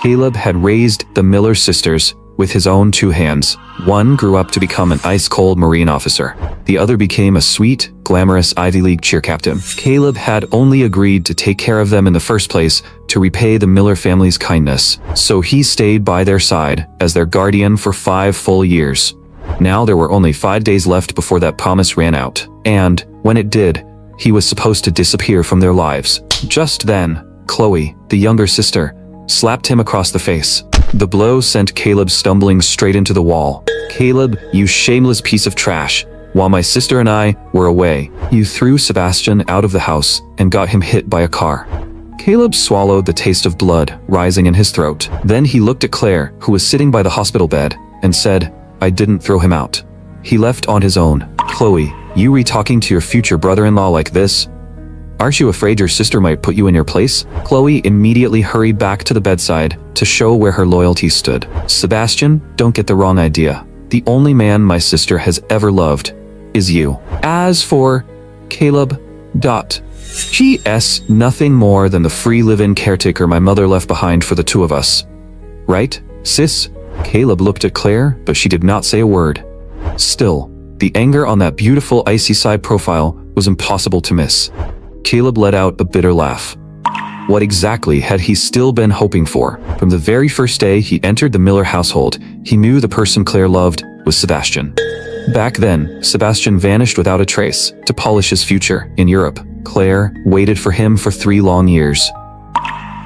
Caleb had raised the Miller sisters with his own two hands. One grew up to become an ice-cold Marine officer. The other became a sweet, glamorous Ivy League cheer captain. Caleb had only agreed to take care of them in the first place to repay the Miller family's kindness, so he stayed by their side as their guardian for 5 full years. Now there were only 5 days left before that promise ran out, and, when it did, he was supposed to disappear from their lives. Just then, Chloe, the younger sister, slapped him across the face. The blow sent Caleb stumbling straight into the wall. "Caleb, you shameless piece of trash. While my sister and I were away, you threw Sebastian out of the house and got him hit by a car." Caleb swallowed the taste of blood rising in his throat. Then he looked at Claire, who was sitting by the hospital bed, and said, "I didn't throw him out. He left on his own." "Chloe, you re-talking to your future brother-in-law like this? Aren't you afraid your sister might put you in your place?" Chloe immediately hurried back to the bedside to show where her loyalty stood. "Sebastian, don't get the wrong idea. The only man my sister has ever loved is you. As for Caleb, G.S. nothing more than the free live-in caretaker my mother left behind for the two of us. Right, sis?" Caleb looked at Claire, but she did not say a word. Still, the anger on that beautiful icy side profile was impossible to miss. Caleb let out a bitter laugh. What exactly had he still been hoping for? From the very first day he entered the Miller household, he knew the person Claire loved was Sebastian. Back then, Sebastian vanished without a trace to polish his future in Europe. Claire waited for him for 3 long years.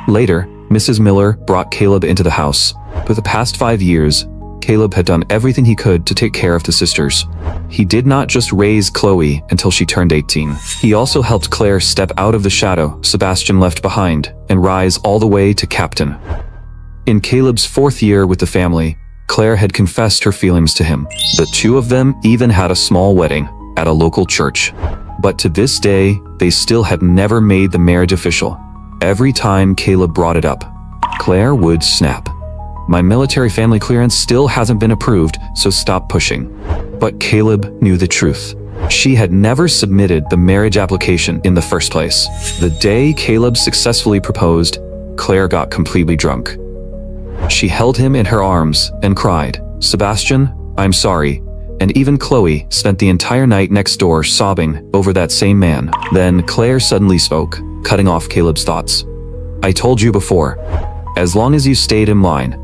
Later, Mrs. Miller brought Caleb into the house. For the past 5 years, Caleb had done everything he could to take care of the sisters. He did not just raise Chloe until she turned 18. He also helped Claire step out of the shadow Sebastian left behind and rise all the way to captain. In Caleb's 4th year with the family, Claire had confessed her feelings to him. The two of them even had a small wedding at a local church. But to this day, they still had never made the marriage official. Every time Caleb brought it up, Claire would snap. "My military family clearance still hasn't been approved, so stop pushing." But Caleb knew the truth. She had never submitted the marriage application in the first place. The day Caleb successfully proposed, Claire got completely drunk. She held him in her arms and cried, "Sebastian, I'm sorry." And even Chloe spent the entire night next door sobbing over that same man. Then Claire suddenly spoke, cutting off Caleb's thoughts. "I told you before, as long as you stayed in line,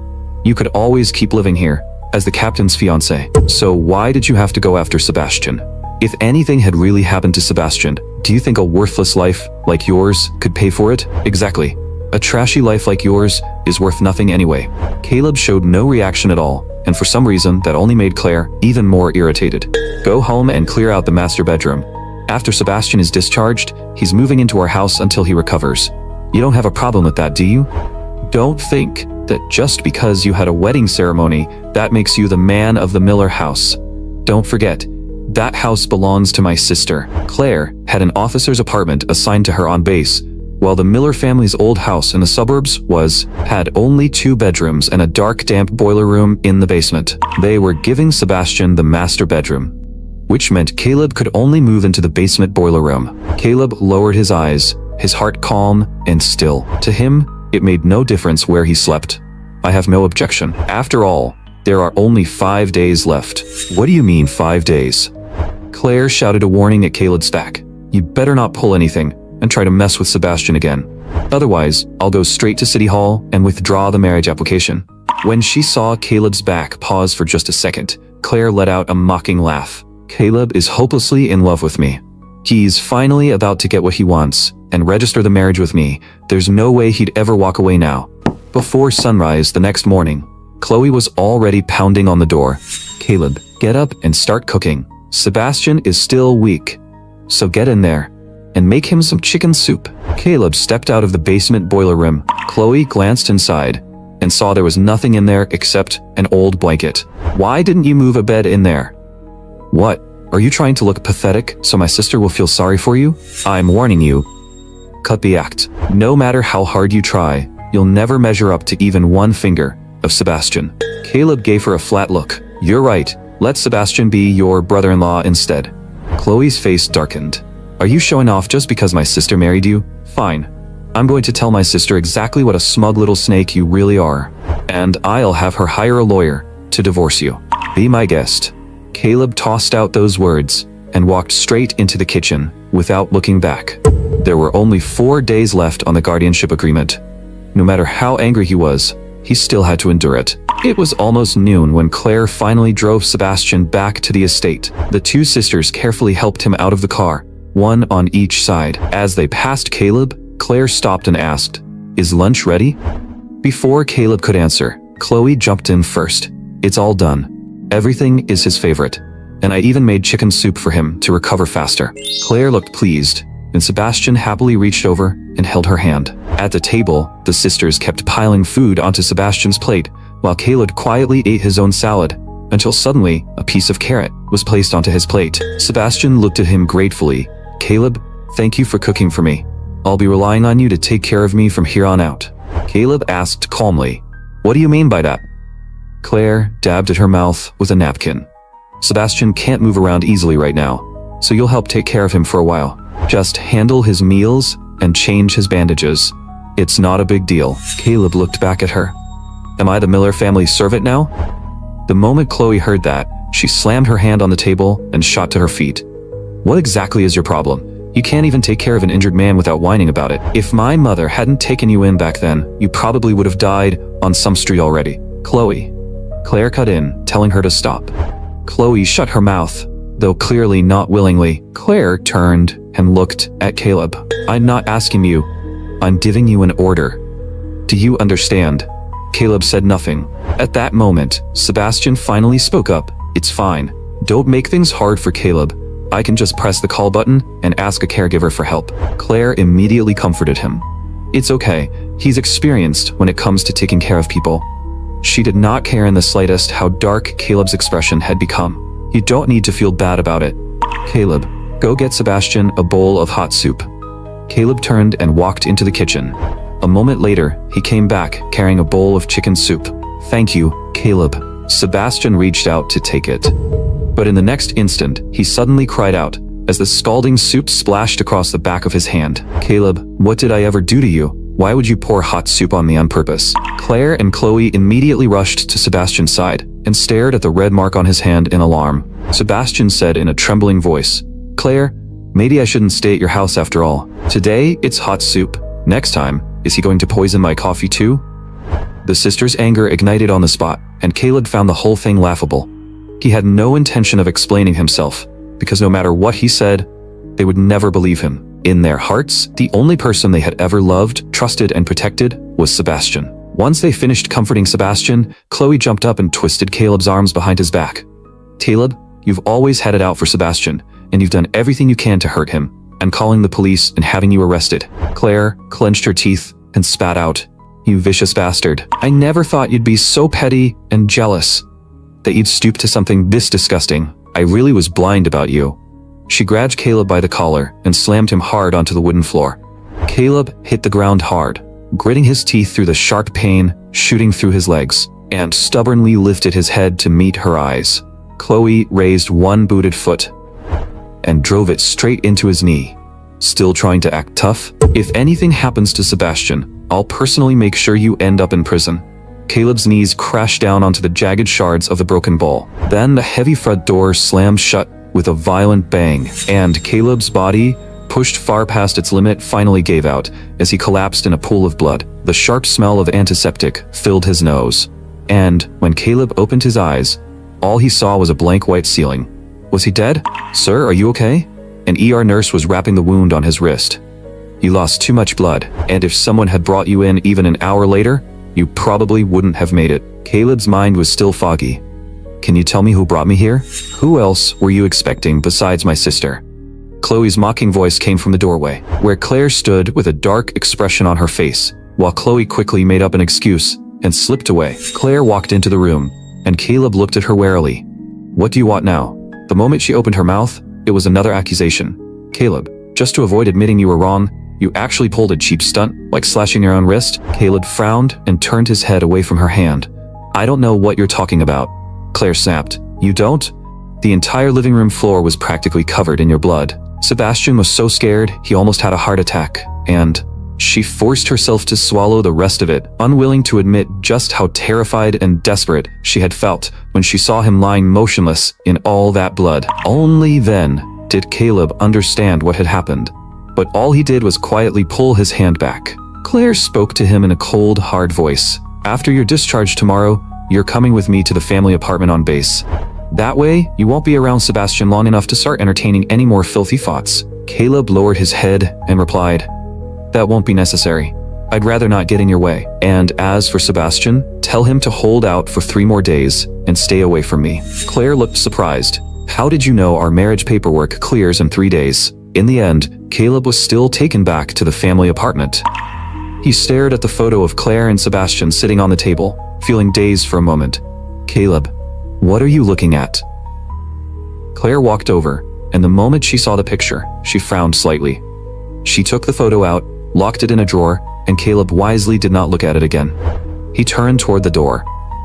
you could always keep living here as the captain's fiancé. So why did you have to go after Sebastian? If anything had really happened to Sebastian, do you think a worthless life like yours could pay for it?" "Exactly. A trashy life like yours is worth nothing anyway." Caleb showed no reaction at all, and for some reason that only made Claire even more irritated. "Go home and clear out the master bedroom. After Sebastian is discharged, he's moving into our house until he recovers. You don't have a problem with that, do you? Don't think that just because you had a wedding ceremony, that makes you the man of the Miller house. Don't forget, that house belongs to my sister." Claire had an officer's apartment assigned to her on base, while the Miller family's old house in the suburbs had only 2 bedrooms and a dark, damp boiler room in the basement. They were giving Sebastian the master bedroom, which meant Caleb could only move into the basement boiler room. Caleb lowered his eyes, his heart calm and still. To him, it made no difference where he slept. "I have no objection. After all, there are only 5 days left." "What do you mean 5 days?" Claire shouted a warning at Caleb's back. "You better not pull anything and try to mess with Sebastian again. Otherwise, I'll go straight to City Hall and withdraw the marriage application." When she saw Caleb's back pause for just a second, Claire let out a mocking laugh. "Caleb is hopelessly in love with me. He's finally about to get what he wants and register the marriage with me. There's no way he'd ever walk away now." Before sunrise the next morning, Chloe was already pounding on the door. "Caleb, get up and start cooking. Sebastian is still weak, so get in there and make him some chicken soup." Caleb stepped out of the basement boiler room. Chloe glanced inside and saw there was nothing in there except an old blanket. "Why didn't you move a bed in there?" "What? Are you trying to look pathetic so my sister will feel sorry for you? I'm warning you. Cut the act. No matter how hard you try, you'll never measure up to even 1 finger of Sebastian." Caleb gave her a flat look. "You're right. Let Sebastian be your brother-in-law instead." Chloe's face darkened. "Are you showing off just because my sister married you? Fine. I'm going to tell my sister exactly what a smug little snake you really are. And I'll have her hire a lawyer to divorce you. Be my guest." Caleb tossed out those words and walked straight into the kitchen without looking back. There were only 4 days left on the guardianship agreement. No matter how angry he was, he still had to endure it. It was almost noon when Claire finally drove Sebastian back to the estate. The two sisters carefully helped him out of the car, one on each side. As they passed Caleb, Claire stopped and asked, "Is lunch ready?" Before Caleb could answer, Chloe jumped in first. "It's all done. Everything is his favorite. And I even made chicken soup for him to recover faster." Claire looked pleased, and Sebastian happily reached over and held her hand. At the table, the sisters kept piling food onto Sebastian's plate, while Caleb quietly ate his own salad, until suddenly, a piece of carrot was placed onto his plate. Sebastian looked at him gratefully. "Caleb, thank you for cooking for me. I'll be relying on you to take care of me from here on out." Caleb asked calmly, "What do you mean by that?" Claire dabbed at her mouth with a napkin. "Sebastian can't move around easily right now, so you'll help take care of him for a while. Just handle his meals and change his bandages. It's not a big deal." Caleb looked back at her. "Am I the Miller family servant now?" The moment Chloe heard that, she slammed her hand on the table and shot to her feet. "What exactly is your problem? You can't even take care of an injured man without whining about it. If my mother hadn't taken you in back then, you probably would have died on some street already." "Chloe." Claire cut in, telling her to stop. Chloe shut her mouth, though clearly not willingly. Claire turned and looked at Caleb. "I'm not asking you. I'm giving you an order. Do you understand?" Caleb said nothing. At that moment, Sebastian finally spoke up. "It's fine. Don't make things hard for Caleb. I can just press the call button and ask a caregiver for help." Claire immediately comforted him. "It's okay. He's experienced when it comes to taking care of people." She did not care in the slightest how dark Caleb's expression had become. "You don't need to feel bad about it. Caleb, go get Sebastian a bowl of hot soup." Caleb turned and walked into the kitchen. A moment later, he came back carrying a bowl of chicken soup. "Thank you, Caleb." Sebastian reached out to take it. But in the next instant, he suddenly cried out as the scalding soup splashed across the back of his hand. "Caleb, what did I ever do to you? Why would you pour hot soup on me on purpose?" Claire and Chloe immediately rushed to Sebastian's side and stared at the red mark on his hand in alarm. Sebastian said in a trembling voice, "Claire, maybe I shouldn't stay at your house after all. Today, it's hot soup. Next time, is he going to poison my coffee too?" The sisters' anger ignited on the spot, and Caleb found the whole thing laughable. He had no intention of explaining himself, because no matter what he said, they would never believe him. In their hearts, the only person they had ever loved, trusted, and protected was Sebastian. Once they finished comforting Sebastian, Chloe jumped up and twisted Caleb's arms behind his back. "Caleb, you've always had it out for Sebastian, and you've done everything you can to hurt him. I'm calling the police and having you arrested." Claire clenched her teeth and spat out, "You vicious bastard. I never thought you'd be so petty and jealous. That you'd stoop to something this disgusting. I really was blind about you." She grabbed Caleb by the collar and slammed him hard onto the wooden floor. Caleb hit the ground hard, gritting his teeth through the sharp pain shooting through his legs, and stubbornly lifted his head to meet her eyes. Chloe raised one booted foot and drove it straight into his knee. "Still trying to act tough? If anything happens to Sebastian, I'll personally make sure you end up in prison." Caleb's knees crashed down onto the jagged shards of the broken bowl. Then the heavy front door slammed shut with a violent bang, and Caleb's body, pushed far past its limit, finally gave out as he collapsed in a pool of blood. The sharp smell of antiseptic filled his nose, and when Caleb opened his eyes, all he saw was a blank white ceiling. Was he dead? "Sir, are you okay?" An ER nurse was wrapping the wound on his wrist. "You lost too much blood, and if someone had brought you in even an hour later, you probably wouldn't have made it." Caleb's mind was still foggy. "Can you tell me who brought me here? Who else were you expecting besides my sister?" Chloe's mocking voice came from the doorway, where Claire stood with a dark expression on her face, while Chloe quickly made up an excuse and slipped away. Claire walked into the room, and Caleb looked at her warily. "What do you want now?" The moment she opened her mouth, it was another accusation. "Caleb, just to avoid admitting you were wrong, you actually pulled a cheap stunt, like slashing your own wrist?" Caleb frowned and turned his head away from her hand. "I don't know what you're talking about." Claire snapped. "You don't? The entire living room floor was practically covered in your blood. Sebastian was so scared he almost had a heart attack, and..." She forced herself to swallow the rest of it, unwilling to admit just how terrified and desperate she had felt when she saw him lying motionless in all that blood. Only then did Caleb understand what had happened. But all he did was quietly pull his hand back. Claire spoke to him in a cold, hard voice. "After your discharge tomorrow, you're coming with me to the family apartment on base. That way, you won't be around Sebastian long enough to start entertaining any more filthy thoughts." Caleb lowered his head and replied, "That won't be necessary. I'd rather not get in your way. And as for Sebastian, tell him to hold out for 3 more days and stay away from me." Claire looked surprised. "How did you know our marriage paperwork clears in 3 days?" In the end, Caleb was still taken back to the family apartment. He stared at the photo of Claire and Sebastian sitting on the table, feeling dazed for a moment. "Caleb, what are you looking at?" Claire walked over, and the moment she saw the picture, she frowned slightly. She took the photo out, locked it in a drawer, and Caleb wisely did not look at it again. He turned toward the door.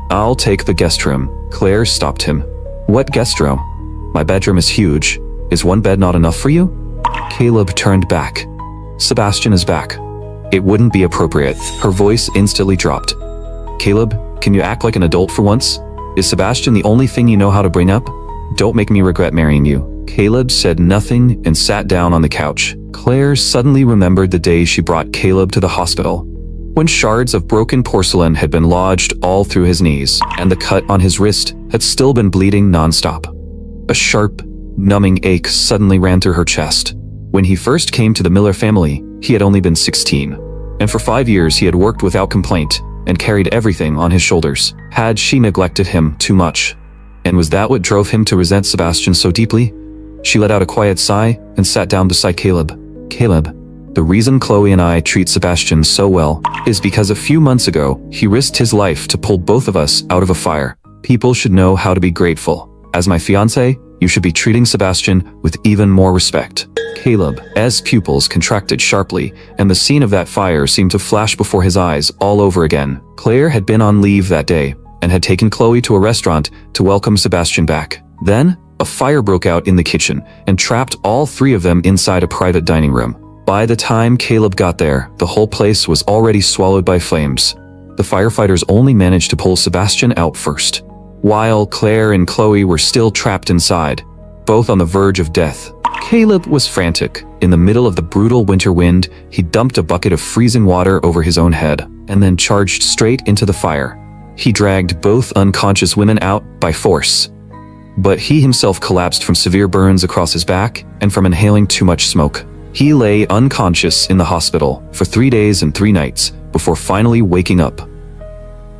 "I'll take the guest room." Claire stopped him. "What guest room? My bedroom is huge. Is 1 bed not enough for you?" Caleb turned back. "Sebastian is back. It wouldn't be appropriate." Her voice instantly dropped. "Caleb, can you act like an adult for once? Is Sebastian the only thing you know how to bring up? Don't make me regret marrying you." Caleb said nothing and sat down on the couch. Claire suddenly remembered the day she brought Caleb to the hospital, when shards of broken porcelain had been lodged all through his knees, and the cut on his wrist had still been bleeding nonstop. A sharp, numbing ache suddenly ran through her chest. When he first came to the Miller family, he had only been 16, and for 5 years he had worked without complaint and carried everything on his shoulders. Had she neglected him too much? And was that what drove him to resent Sebastian so deeply? She let out a quiet sigh and sat down beside Caleb. "Caleb, the reason Chloe and I treat Sebastian so well is because a few months ago, he risked his life to pull both of us out of a fire. People should know how to be grateful. As my fiancé, you should be treating Sebastian with even more respect." Caleb's pupils contracted sharply, and the scene of that fire seemed to flash before his eyes all over again. Claire had been on leave that day, and had taken Chloe to a restaurant to welcome Sebastian back. Then, a fire broke out in the kitchen and trapped all 3 of them inside a private dining room. By the time Caleb got there, the whole place was already swallowed by flames. The firefighters only managed to pull Sebastian out first, while Claire and Chloe were still trapped inside, both on the verge of death. Caleb was frantic. In the middle of the brutal winter wind, he dumped a bucket of freezing water over his own head, and then charged straight into the fire. He dragged both unconscious women out by force, but he himself collapsed from severe burns across his back and from inhaling too much smoke. He lay unconscious in the hospital for 3 days and 3 nights before finally waking up.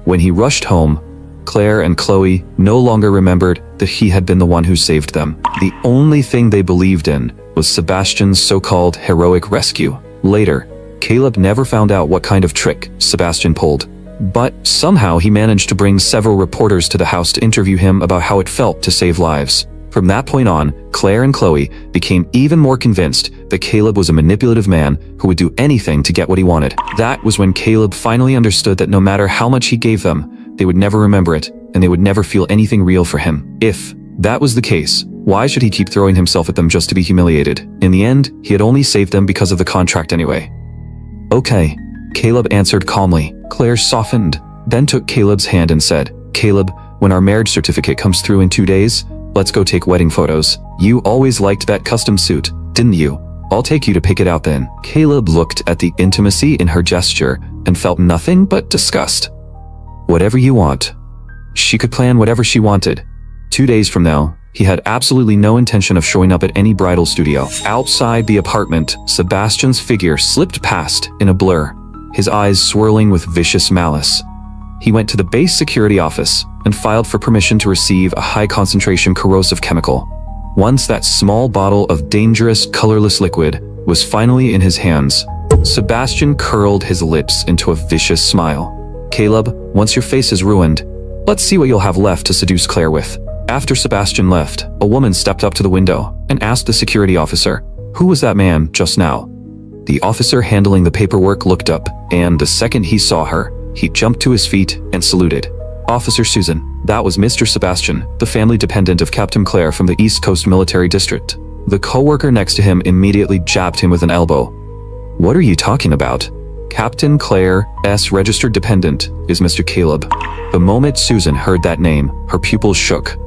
When he rushed home, Claire and Chloe no longer remembered that he had been the one who saved them. The only thing they believed in was Sebastian's so-called heroic rescue. Later, Caleb never found out what kind of trick Sebastian pulled, but somehow he managed to bring several reporters to the house to interview him about how it felt to save lives. From that point on, Claire and Chloe became even more convinced that Caleb was a manipulative man who would do anything to get what he wanted. That was when Caleb finally understood that no matter how much he gave them, they would never remember it, and they would never feel anything real for him. If that was the case, why should he keep throwing himself at them just to be humiliated? In the end, he had only saved them because of the contract anyway. "Okay," Caleb answered calmly. Claire softened, then took Caleb's hand and said, "Caleb, when our marriage certificate comes through in 2 days, let's go take wedding photos. You always liked that custom suit, didn't you? I'll take you to pick it out then." Caleb looked at the intimacy in her gesture and felt nothing but disgust. "Whatever you want." She could plan whatever she wanted. 2 days from now, he had absolutely no intention of showing up at any bridal studio. Outside the apartment, Sebastian's figure slipped past in a blur, his eyes swirling with vicious malice. He went to the base security office and filed for permission to receive a high-concentration corrosive chemical. Once that small bottle of dangerous, colorless liquid was finally in his hands, Sebastian curled his lips into a vicious smile. "Caleb, once your face is ruined, let's see what you'll have left to seduce Claire with." After Sebastian left, a woman stepped up to the window and asked the security officer, "Who was that man just now?" The officer handling the paperwork looked up, and the second he saw her, he jumped to his feet and saluted. "Officer Susan, that was Mr. Sebastian, the family dependent of Captain Claire from the East Coast Military District." The co-worker next to him immediately jabbed him with an elbow. "What are you talking about? Captain Claire's registered dependent is Mr. Caleb. The moment Susan heard that name, her pupils shook.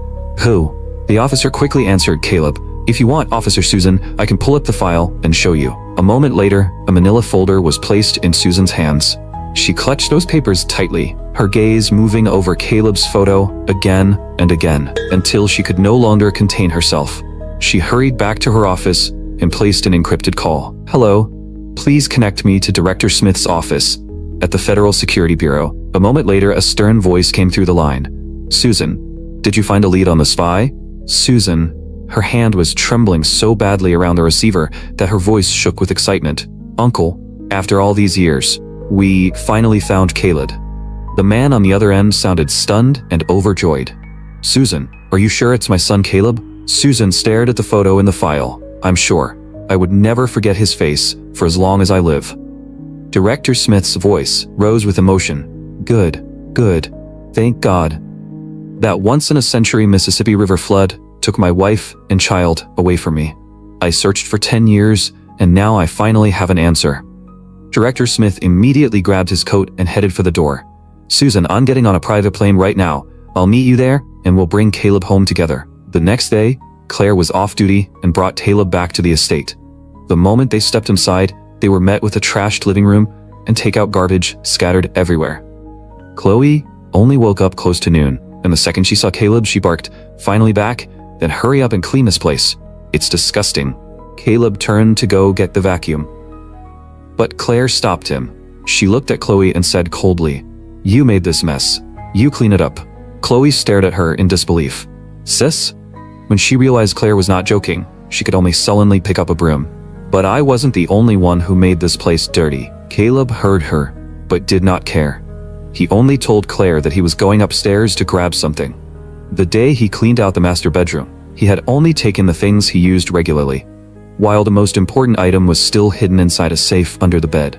Who? The officer quickly answered Caleb. If you want, Officer Susan, I can pull up the file and show you. A moment later, a manila folder was placed in Susan's hands. She clutched those papers tightly, her gaze moving over Caleb's photo again and again, until she could no longer contain herself. She hurried back to her office and placed an encrypted call. Hello, please connect me to Director Smith's office at the Federal Security Bureau. A moment later, a stern voice came through the line. Susan, did you find a lead on the spy? Susan, her hand was trembling so badly around the receiver that her voice shook with excitement. Uncle, after all these years, we finally found Caleb. The man on the other end sounded stunned and overjoyed. Susan, are you sure it's my son Caleb? Susan stared at the photo in the file. I'm sure. I would never forget his face for as long as I live. Director Smith's voice rose with emotion. Good, good. Thank God. That once-in-a-century Mississippi River flood took my wife and child away from me. I searched for 10 years, and now I finally have an answer. Director Smith immediately grabbed his coat and headed for the door. Susan, I'm getting on a private plane right now. I'll meet you there, and we'll bring Caleb home together. The next day, Claire was off duty and brought Caleb back to the estate. The moment they stepped inside, they were met with a trashed living room and takeout garbage scattered everywhere. Chloe only woke up close to noon, and the second she saw Caleb, she barked, "Finally back? Then hurry up and clean this place. It's disgusting." Caleb turned to go get the vacuum. But Claire stopped him. She looked at Chloe and said coldly, "You made this mess. You clean it up." Chloe stared at her in disbelief. "Sis?" When she realized Claire was not joking, she could only sullenly pick up a broom. "But I wasn't the only one who made this place dirty." Caleb heard her, but did not care. He only told Claire that he was going upstairs to grab something. The day he cleaned out the master bedroom, he had only taken the things he used regularly, while the most important item was still hidden inside a safe under the bed.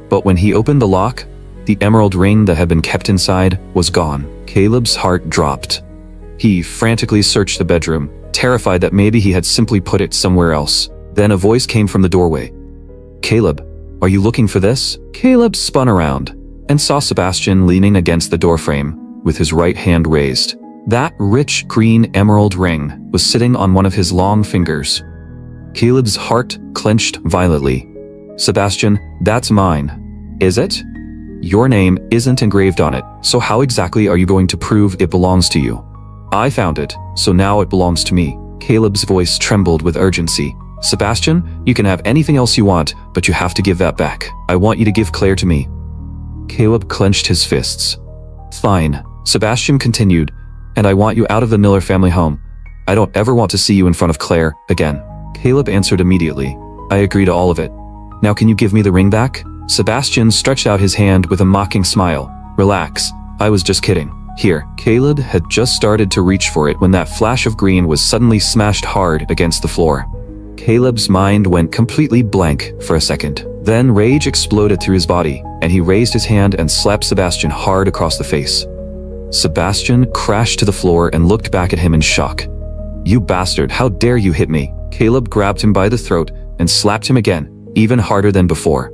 But when he opened the lock, the emerald ring that had been kept inside was gone. Caleb's heart dropped. He frantically searched the bedroom, terrified that maybe he had simply put it somewhere else. Then a voice came from the doorway. "Caleb, are you looking for this?" Caleb spun around and saw Sebastian leaning against the doorframe with his right hand raised. That rich green emerald ring was sitting on one of his long fingers. Caleb's heart clenched violently. "Sebastian, that's mine." "Is it?" "Your name isn't engraved on it, so how exactly are you going to prove it belongs to you?" "I found it, so now it belongs to me." Caleb's voice trembled with urgency. "Sebastian, you can have anything else you want, but you have to give that back. I want you to give Claire to me." Caleb clenched his fists. "Fine," Sebastian continued, "and I want you out of the Miller family home. I don't ever want to see you in front of Claire again." Caleb answered immediately. "I agree to all of it. Now can you give me the ring back?" Sebastian stretched out his hand with a mocking smile. "Relax, I was just kidding. Here." Caleb had just started to reach for it when that flash of green was suddenly smashed hard against the floor. Caleb's mind went completely blank for a second. Then rage exploded through his body, and he raised his hand and slapped Sebastian hard across the face. Sebastian crashed to the floor and looked back at him in shock. "You bastard, how dare you hit me?" Caleb grabbed him by the throat and slapped him again, even harder than before.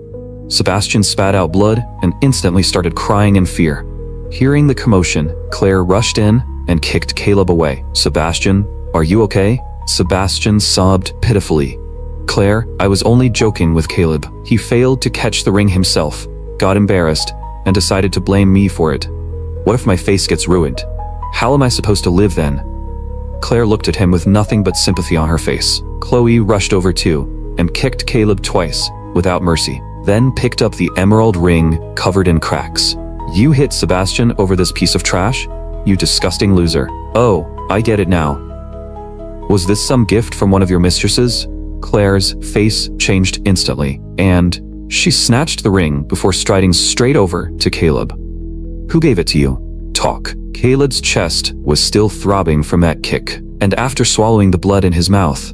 Sebastian spat out blood and instantly started crying in fear. Hearing the commotion, Claire rushed in and kicked Caleb away. "Sebastian, are you okay?" Sebastian sobbed pitifully. "Claire, I was only joking with Caleb. He failed to catch the ring himself, got embarrassed, and decided to blame me for it. What if my face gets ruined? How am I supposed to live then?" Claire looked at him with nothing but sympathy on her face. Chloe rushed over too and kicked Caleb twice, without mercy, then picked up the emerald ring covered in cracks. "You hit Sebastian over this piece of trash? You disgusting loser. Oh, I get it now. Was this some gift from one of your mistresses?" Claire's face changed instantly, and she snatched the ring before striding straight over to Caleb. "Who gave it to you? Talk." Caleb's chest was still throbbing from that kick, and after swallowing the blood in his mouth,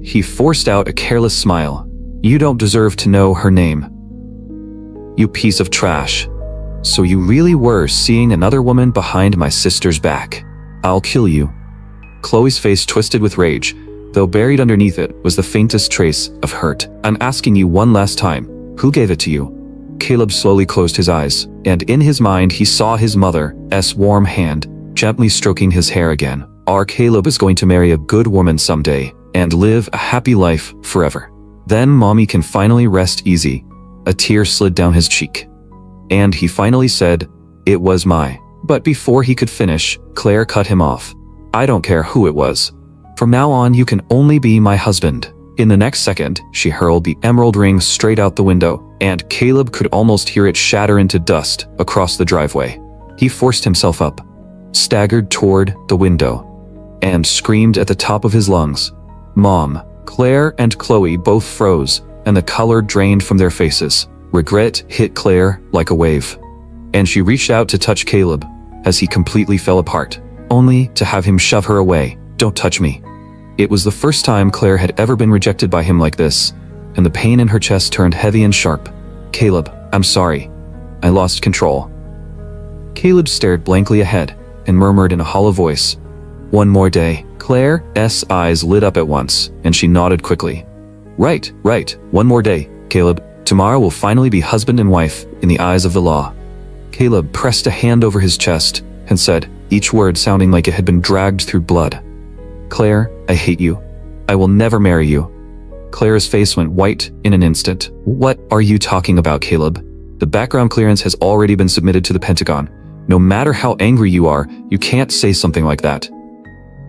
he forced out a careless smile. "You don't deserve to know her name. You piece of trash. So you really were seeing another woman behind my sister's back. I'll kill you." Chloe's face twisted with rage, though buried underneath it was the faintest trace of hurt. "I'm asking you one last time, who gave it to you?" Caleb slowly closed his eyes, and in his mind he saw his mother's warm hand gently stroking his hair again. Our Caleb is going to marry a good woman someday and live a happy life forever. Then mommy can finally rest easy. A tear slid down his cheek. And he finally said, "It was my." But before he could finish, Claire cut him off. "I don't care who it was. From now on you can only be my husband." In the next second, she hurled the emerald ring straight out the window, and Caleb could almost hear it shatter into dust across the driveway. He forced himself up, staggered toward the window, and screamed at the top of his lungs. Mom, Claire, and Chloe both froze, and the color drained from their faces. Regret hit Claire like a wave, and she reached out to touch Caleb as he completely fell apart, only to have him shove her away. "Don't touch me." It was the first time Claire had ever been rejected by him like this, and the pain in her chest turned heavy and sharp. "Caleb, I'm sorry. I lost control." Caleb stared blankly ahead and murmured in a hollow voice, "One more day." Claire's eyes lit up at once, and she nodded quickly. Right, one more day, Caleb. Tomorrow we'll finally be husband and wife in the eyes of the law." Caleb pressed a hand over his chest and said, each word sounding like it had been dragged through blood, "Claire, I hate you. I will never marry you." Claire's face went white in an instant. "What are you talking about, Caleb? The background clearance has already been submitted to the Pentagon. No matter how angry you are, you can't say something like that."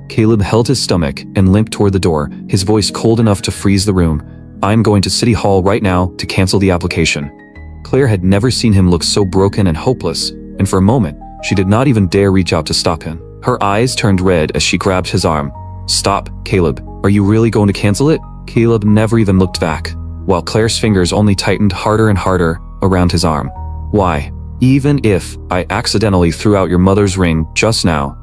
Caleb held his stomach and limped toward the door, his voice cold enough to freeze the room. "I'm going to City Hall right now to cancel the application." Claire had never seen him look so broken and hopeless, and for a moment, she did not even dare reach out to stop him. Her eyes turned red as she grabbed his arm. "Stop, Caleb. Are you really going to cancel it?" Caleb never even looked back, while Claire's fingers only tightened harder and harder around his arm. "Why? Even if I accidentally threw out your mother's ring just now,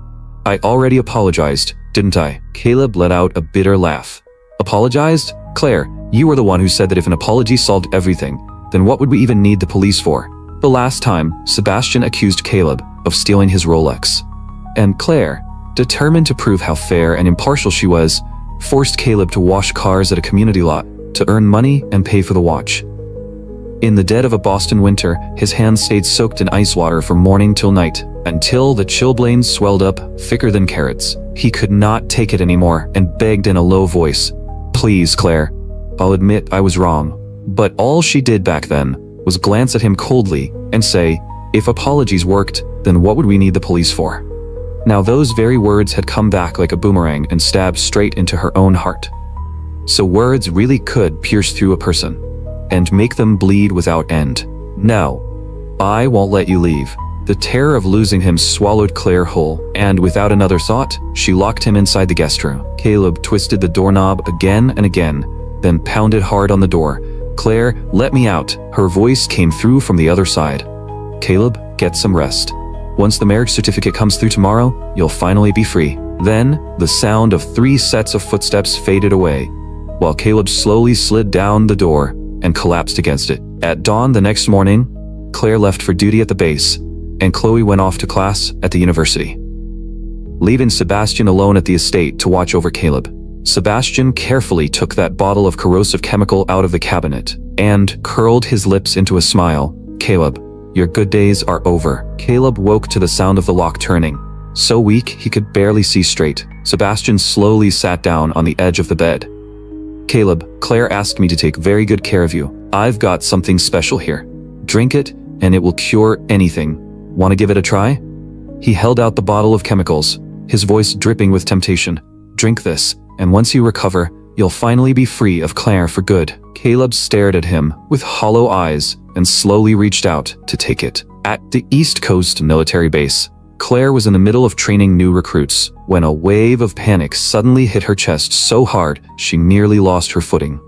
I already apologized, didn't I?" Caleb let out a bitter laugh. "Apologized? Claire, you were the one who said that if an apology solved everything, then what would we even need the police for?" The last time, Sebastian accused Caleb of stealing his Rolex, and Claire, determined to prove how fair and impartial she was, forced Caleb to wash cars at a community lot to earn money and pay for the watch. In the dead of a Boston winter, his hands stayed soaked in ice water from morning till night, until the chilblains swelled up thicker than carrots. He could not take it anymore and begged in a low voice, "Please, Claire, I'll admit I was wrong." But all she did back then was glance at him coldly and say, "If apologies worked, then what would we need the police for?" Now those very words had come back like a boomerang and stabbed straight into her own heart. So words really could pierce through a person and make them bleed without end. "No, I won't let you leave." The terror of losing him swallowed Claire whole, and without another thought, she locked him inside the guest room. Caleb twisted the doorknob again and again, then pounded hard on the door. "Claire, let me out." Her voice came through from the other side. "Caleb, get some rest. Once the marriage certificate comes through tomorrow, you'll finally be free." Then, the sound of 3 sets of footsteps faded away, while Caleb slowly slid down the door and collapsed against it. At dawn the next morning, Claire left for duty at the base, and Chloe went off to class at the university, leaving Sebastian alone at the estate to watch over Caleb. Sebastian carefully took that bottle of corrosive chemical out of the cabinet and curled his lips into a smile. "Caleb, your good days are over." Caleb woke to the sound of the lock turning. So weak he could barely see straight, Sebastian slowly sat down on the edge of the bed. "Caleb, Claire asked me to take very good care of you. I've got something special here. Drink it, and it will cure anything. Want to give it a try?" He held out the bottle of chemicals, his voice dripping with temptation. "Drink this, and once you recover, you'll finally be free of Claire for good." Caleb stared at him with hollow eyes and slowly reached out to take it. At the East Coast military base, Claire was in the middle of training new recruits when a wave of panic suddenly hit her chest so hard she nearly lost her footing.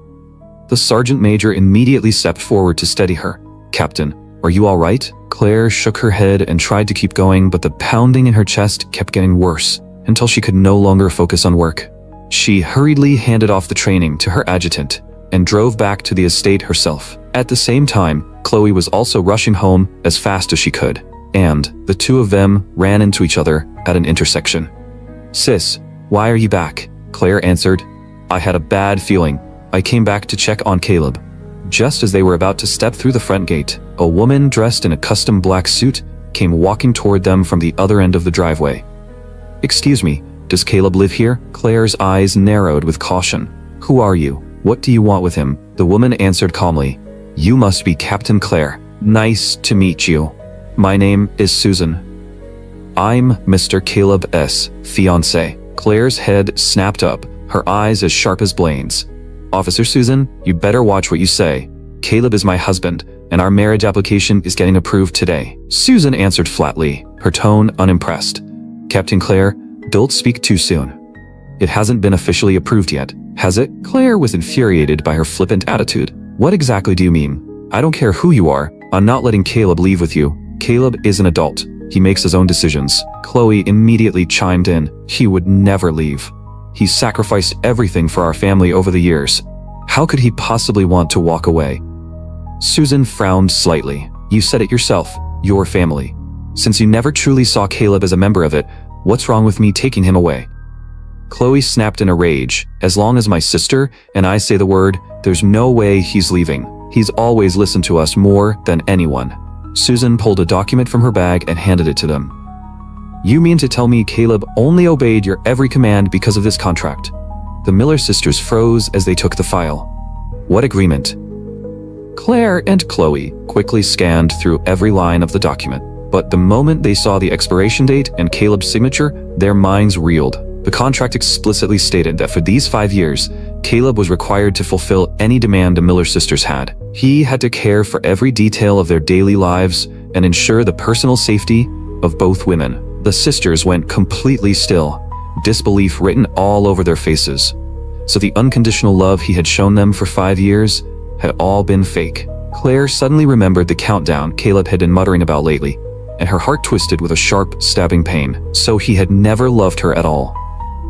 The sergeant major immediately stepped forward to steady her. "Captain, are you all right?" Claire shook her head and tried to keep going, but the pounding in her chest kept getting worse until she could no longer focus on work. She hurriedly handed off the training to her adjutant and drove back to the estate herself. At the same time, Chloe was also rushing home as fast as she could, and the two of them ran into each other at an intersection. "Sis, why are you back?" Claire answered. "I had a bad feeling. I came back to check on Caleb." Just as they were about to step through the front gate, a woman dressed in a custom black suit came walking toward them from the other end of the driveway. "Excuse me, does Caleb live here?" Claire's eyes narrowed with caution. "Who are you? What do you want with him?" The woman answered calmly. "You must be Captain Claire. Nice to meet you. My name is Susan. I'm Mr. Caleb's fiancé." Claire's head snapped up, her eyes as sharp as blades. "Officer Susan, you better watch what you say. Caleb is my husband, and our marriage application is getting approved today." Susan answered flatly, her tone unimpressed. "Captain Claire, don't speak too soon. It hasn't been officially approved yet, has it?" Claire was infuriated by her flippant attitude. "What exactly do you mean? I don't care who you are. I'm not letting Caleb leave with you. Caleb is an adult. He makes his own decisions." Chloe immediately chimed in. "He would never leave. He's sacrificed everything for our family over the years. How could he possibly want to walk away?" Susan frowned slightly. "You said it yourself, your family. Since you never truly saw Caleb as a member of it, what's wrong with me taking him away?" Chloe snapped in a rage. "As long as my sister and I say the word, there's no way he's leaving. He's always listened to us more than anyone." Susan pulled a document from her bag and handed it to them. "You mean to tell me Caleb only obeyed your every command because of this contract?" The Miller sisters froze as they took the file. "What agreement?" Claire and Chloe quickly scanned through every line of the document, but the moment they saw the expiration date and Caleb's signature, their minds reeled. The contract explicitly stated that for these 5 years, Caleb was required to fulfill any demand the Miller sisters had. He had to care for every detail of their daily lives and ensure the personal safety of both women. The sisters went completely still, disbelief written all over their faces. So the unconditional love he had shown them for 5 years had all been fake. Claire suddenly remembered the countdown Caleb had been muttering about lately, and her heart twisted with a sharp, stabbing pain. So he had never loved her at all.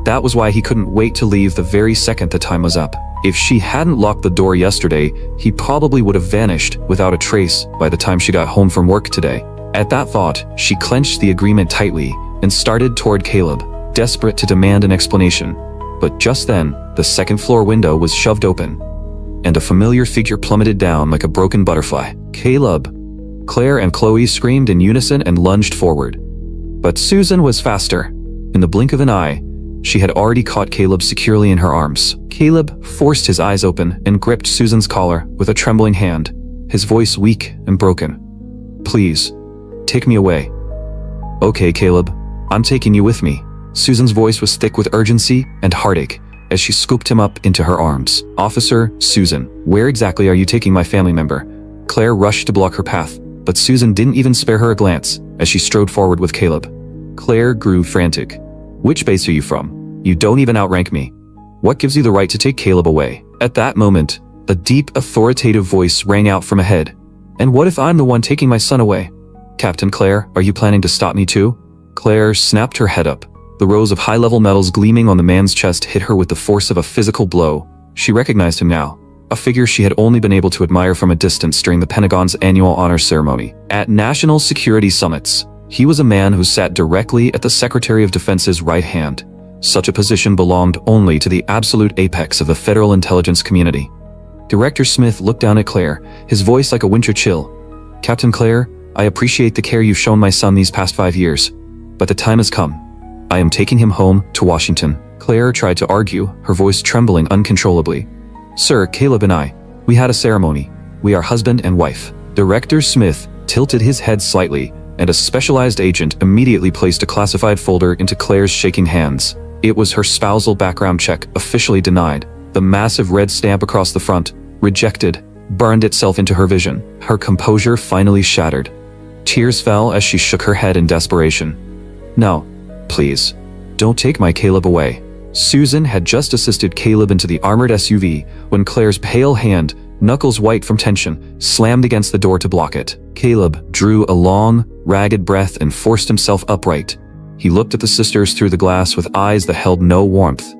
That was why he couldn't wait to leave the very second the time was up. If she hadn't locked the door yesterday, he probably would have vanished without a trace by the time she got home from work today. At that thought, she clenched the agreement tightly and started toward Caleb, desperate to demand an explanation. But just then, the second-floor window was shoved open, and a familiar figure plummeted down like a broken butterfly. "Caleb!" Claire and Chloe screamed in unison and lunged forward. But Susan was faster. In the blink of an eye, she had already caught Caleb securely in her arms. Caleb forced his eyes open and gripped Susan's collar with a trembling hand, his voice weak and broken. "Please, take me away." "Okay, Caleb, I'm taking you with me." Susan's voice was thick with urgency and heartache as she scooped him up into her arms. "Officer Susan, where exactly are you taking my family member?" Claire rushed to block her path, but Susan didn't even spare her a glance as she strode forward with Caleb. Claire grew frantic. "Which base are you from? You don't even outrank me. What gives you the right to take Caleb away?" At that moment, a deep, authoritative voice rang out from ahead. "And what if I'm the one taking my son away?" "Captain Claire, are you planning to stop me too?" Claire snapped her head up. The rows of high-level medals gleaming on the man's chest hit her with the force of a physical blow. She recognized him now, a figure she had only been able to admire from a distance during the Pentagon's annual honor ceremony. At national security summits, he was a man who sat directly at the Secretary of Defense's right hand. Such a position belonged only to the absolute apex of the federal intelligence community. Director Smith looked down at Claire, his voice like a winter chill. "Captain Claire, I appreciate the care you've shown my son these past 5 years, but the time has come. I am taking him home to Washington." Claire tried to argue, her voice trembling uncontrollably. "Sir, Caleb and I, we had a ceremony. We are husband and wife." Director Smith tilted his head slightly, and a specialized agent immediately placed a classified folder into Claire's shaking hands. It was her spousal background check, officially denied. The massive red stamp across the front, "Rejected," burned itself into her vision. Her composure finally shattered. Tears fell as she shook her head in desperation. "No, please, don't take my Caleb away." Susan had just assisted Caleb into the armored SUV when Claire's pale hand, knuckles white from tension, slammed against the door to block it. Caleb drew a long, ragged breath and forced himself upright. He looked at the sisters through the glass with eyes that held no warmth.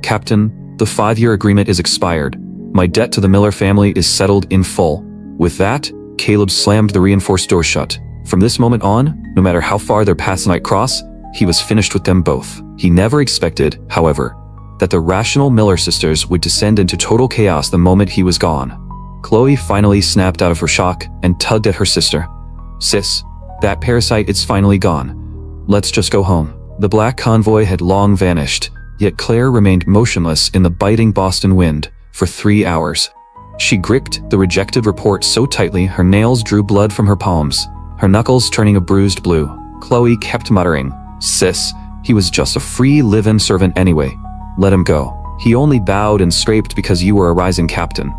"Captain, the 5-year agreement is expired. My debt to the Miller family is settled in full." With that, Caleb slammed the reinforced door shut. From this moment on, no matter how far their paths might cross, he was finished with them both. He never expected, however, that the rational Miller sisters would descend into total chaos the moment he was gone. Chloe finally snapped out of her shock and tugged at her sister. "Sis, that parasite is finally gone. Let's just go home." The black convoy had long vanished, yet Claire remained motionless in the biting Boston wind for 3 hours. She gripped the rejected report so tightly her nails drew blood from her palms, her knuckles turning a bruised blue. Chloe kept muttering, "Sis, he was just a free live-in servant anyway. Let him go. He only bowed and scraped because you were a rising captain.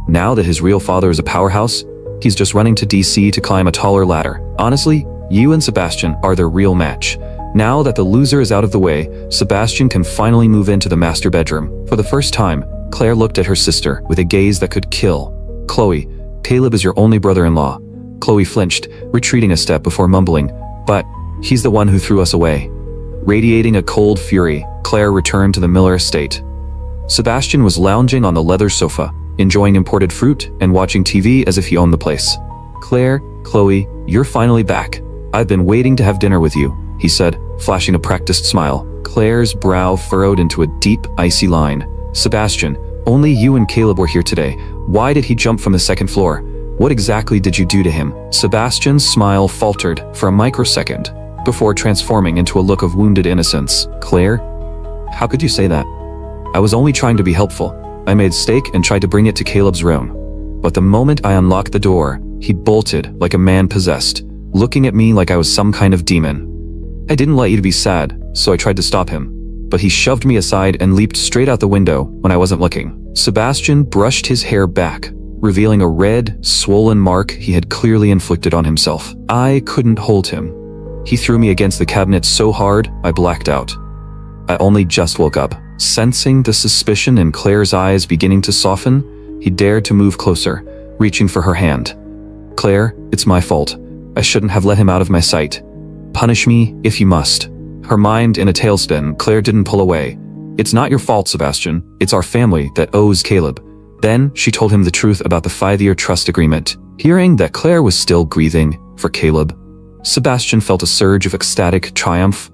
Now that his real father is a powerhouse, he's just running to DC to climb a taller ladder. Honestly, you and Sebastian are their real match. Now that the loser is out of the way, Sebastian can finally move into the master bedroom." For the first time, Claire looked at her sister with a gaze that could kill. "Chloe, Caleb is your only brother-in-law." Chloe flinched, retreating a step before mumbling, "But he's the one who threw us away." Radiating a cold fury, Claire returned to the Miller estate. Sebastian was lounging on the leather sofa, enjoying imported fruit and watching TV as if he owned the place. "Claire, Chloe, you're finally back. I've been waiting to have dinner with you," he said, flashing a practiced smile. Claire's brow furrowed into a deep, icy line. "Sebastian, only you and Caleb were here today. Why did he jump from the second floor? What exactly did you do to him?" Sebastian's smile faltered for a microsecond, before transforming into a look of wounded innocence. "Claire, how could you say that? I was only trying to be helpful. I made steak and tried to bring it to Caleb's room. But the moment I unlocked the door, he bolted like a man possessed, looking at me like I was some kind of demon. I didn't want you to be sad, so I tried to stop him. But he shoved me aside and leaped straight out the window when I wasn't looking." Sebastian brushed his hair back, revealing a red, swollen mark he had clearly inflicted on himself. "I couldn't hold him. He threw me against the cabinet so hard, I blacked out. I only just woke up." Sensing the suspicion in Claire's eyes beginning to soften, he dared to move closer, reaching for her hand. "Claire, it's my fault. I shouldn't have let him out of my sight. Punish me if you must." Her mind in a tailspin, Claire didn't pull away. "It's not your fault, Sebastian. It's our family that owes Caleb." Then she told him the truth about the 5-year trust agreement. Hearing that Claire was still grieving for Caleb, Sebastian felt a surge of ecstatic triumph,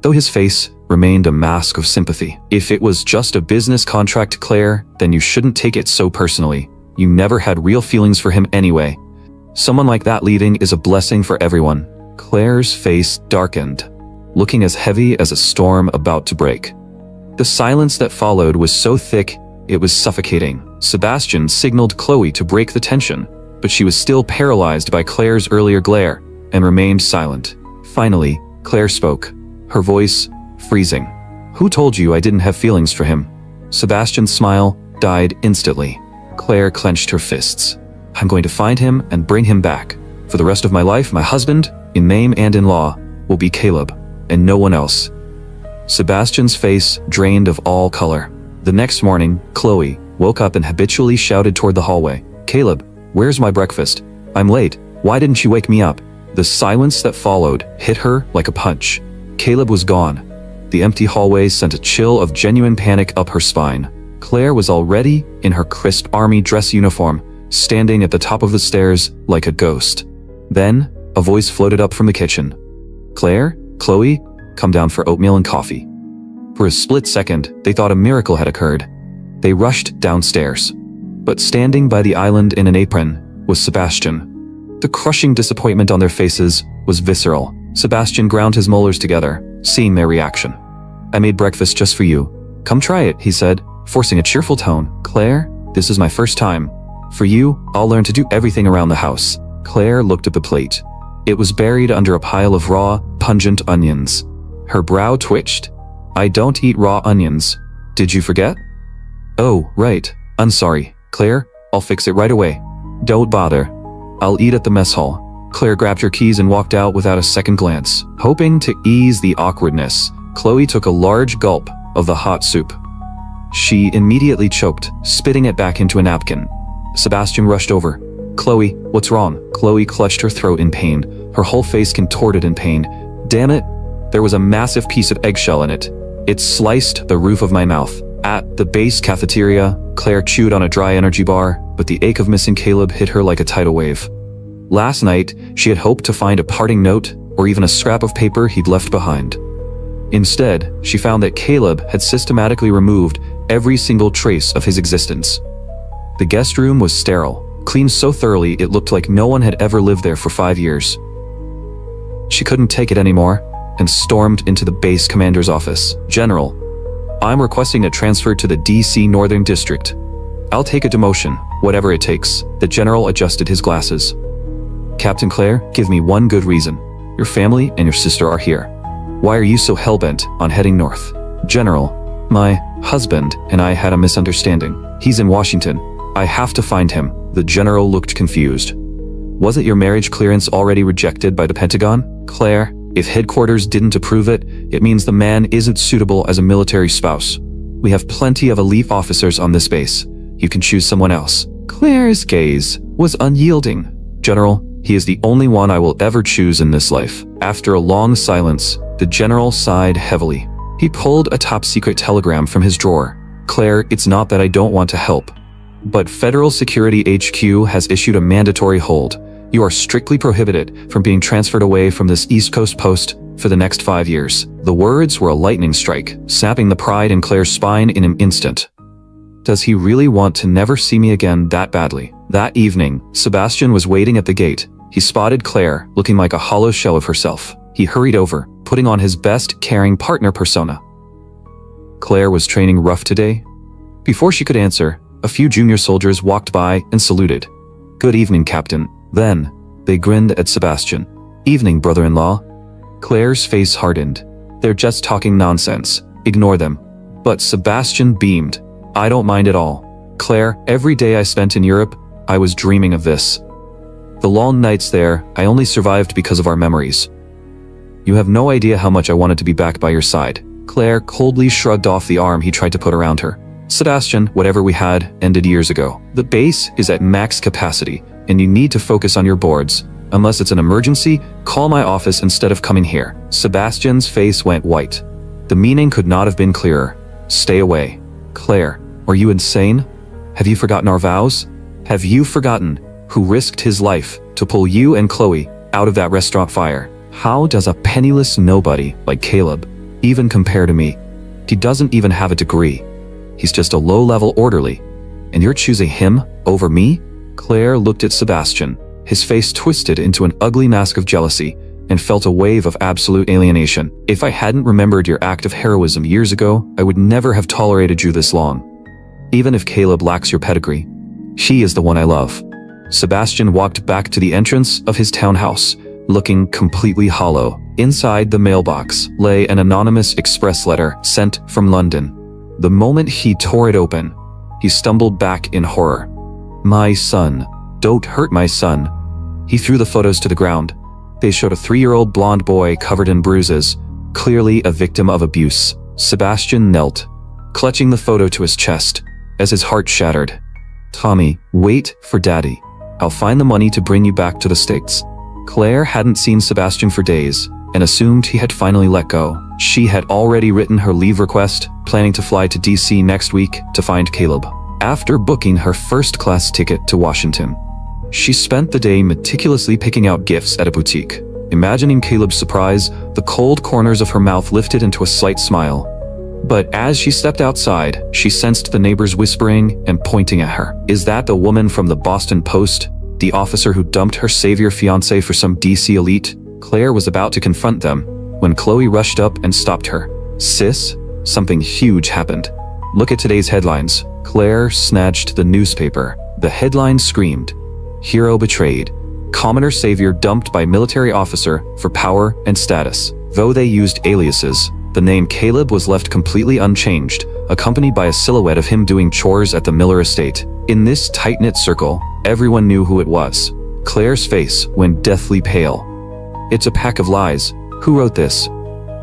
though his face remained a mask of sympathy. "If it was just a business contract, Claire, then you shouldn't take it so personally. You never had real feelings for him anyway. Someone like that leaving is a blessing for everyone." Claire's face darkened, looking as heavy as a storm about to break. The silence that followed was so thick, it was suffocating. Sebastian signaled Chloe to break the tension, but she was still paralyzed by Claire's earlier glare and remained silent. Finally, Claire spoke, her voice freezing. "Who told you I didn't have feelings for him?" Sebastian's smile died instantly. Claire clenched her fists. "I'm going to find him and bring him back. For the rest of my life, my husband, in name and in law, will be Caleb, and no one else." Sebastian's face drained of all color. The next morning, Chloe woke up and habitually shouted toward the hallway, "Caleb, where's my breakfast? I'm late. Why didn't you wake me up?" The silence that followed hit her like a punch. Caleb was gone. The empty hallway sent a chill of genuine panic up her spine. Claire was already in her crisp army dress uniform, standing at the top of the stairs like a ghost. Then, a voice floated up from the kitchen. "Claire? Chloe? Come down for oatmeal and coffee." For a split second, they thought a miracle had occurred. They rushed downstairs. But standing by the island in an apron was Sebastian. The crushing disappointment on their faces was visceral. Sebastian ground his molars together, seeing their reaction. "I made breakfast just for you. Come try it," he said, forcing a cheerful tone. "Claire, this is my first time. For you, I'll learn to do everything around the house." Claire looked at the plate. It was buried under a pile of raw, pungent onions. Her brow twitched. "I don't eat raw onions. Did you forget?" "Oh, right. I'm sorry. Claire, I'll fix it right away." "Don't bother. I'll eat at the mess hall." Claire grabbed her keys and walked out without a second glance. Hoping to ease the awkwardness, Chloe took a large gulp of the hot soup. She immediately choked, spitting it back into a napkin. Sebastian rushed over. "Chloe, what's wrong?" Chloe clutched her throat in pain, her whole face contorted in pain. "Damn it! There was a massive piece of eggshell in it. It sliced the roof of my mouth." At the base cafeteria, Claire chewed on a dry energy bar, but the ache of missing Caleb hit her like a tidal wave. Last night, she had hoped to find a parting note or even a scrap of paper he'd left behind. Instead, she found that Caleb had systematically removed every single trace of his existence. The guest room was sterile, cleaned so thoroughly it looked like no one had ever lived there for 5 years. She couldn't take it anymore and stormed into the base commander's office. "General, I'm requesting a transfer to the DC Northern District. I'll take a demotion, whatever it takes." The general adjusted his glasses. "Captain Claire, give me one good reason. Your family and your sister are here. Why are you so hellbent on heading north?" "General, my husband and I had a misunderstanding. He's in Washington. I have to find him." The general looked confused. "Wasn't your marriage clearance already rejected by the Pentagon?" "Claire, if headquarters didn't approve it, it means the man isn't suitable as a military spouse. We have plenty of elite officers on this base. You can choose someone else." Claire's gaze was unyielding. "General, he is the only one I will ever choose in this life." After a long silence, the general sighed heavily. He pulled a top-secret telegram from his drawer. "Claire, it's not that I don't want to help, but Federal Security HQ has issued a mandatory hold. You are strictly prohibited from being transferred away from this East Coast post for the next 5 years." The words were a lightning strike, snapping the pride in Claire's spine in an instant. Does he really want to never see me again that badly? That evening, Sebastian was waiting at the gate. He spotted Claire, looking like a hollow shell of herself. He hurried over, putting on his best caring partner persona. "Claire was training rough today?" Before she could answer, a few junior soldiers walked by and saluted. "Good evening, Captain." Then, they grinned at Sebastian. "Evening, brother-in-law." Claire's face hardened. "They're just talking nonsense. Ignore them." But Sebastian beamed. "I don't mind at all. Claire, every day I spent in Europe, I was dreaming of this. The long nights there, I only survived because of our memories. You have no idea how much I wanted to be back by your side." Claire coldly shrugged off the arm he tried to put around her. "Sebastian, whatever we had ended years ago. The base is at max capacity, and you need to focus on your boards. Unless it's an emergency, call my office instead of coming here." Sebastian's face went white. The meaning could not have been clearer. "Stay away." "Claire, are you insane? Have you forgotten our vows? Have you forgotten who risked his life to pull you and Chloe out of that restaurant fire? How does a penniless nobody like Caleb even compare to me? He doesn't even have a degree. He's just a low-level orderly. And you're choosing him over me?" Claire looked at Sebastian. His face twisted into an ugly mask of jealousy and felt a wave of absolute alienation. "If I hadn't remembered your act of heroism years ago, I would never have tolerated you this long. Even if Caleb lacks your pedigree, she is the one I love." Sebastian walked back to the entrance of his townhouse, looking completely hollow. Inside the mailbox lay an anonymous express letter sent from London. The moment he tore it open, he stumbled back in horror. "My son. Don't hurt my son." He threw the photos to the ground. They showed a 3-year-old blonde boy covered in bruises, clearly a victim of abuse. Sebastian knelt, clutching the photo to his chest, as his heart shattered. "Tommy, wait for Daddy. I'll find the money to bring you back to the States." Claire hadn't seen Sebastian for days, and assumed he had finally let go. She had already written her leave request, planning to fly to DC next week to find Caleb. After booking her first-class ticket to Washington, she spent the day meticulously picking out gifts at a boutique. Imagining Caleb's surprise, the cold corners of her mouth lifted into a slight smile. But as she stepped outside, she sensed the neighbors whispering and pointing at her. Is that the woman from the Boston Post? The officer who dumped her savior fiancé for some DC elite? Claire was about to confront them when Chloe rushed up and stopped her. "Sis, something huge happened. Look at today's headlines." Claire snatched the newspaper. The headline screamed, "Hero betrayed. Commoner savior dumped by military officer for power and status." Though they used aliases, the name Caleb was left completely unchanged, accompanied by a silhouette of him doing chores at the Miller estate. In this tight-knit circle, everyone knew who it was. Claire's face went deathly pale. "It's a pack of lies. Who wrote this?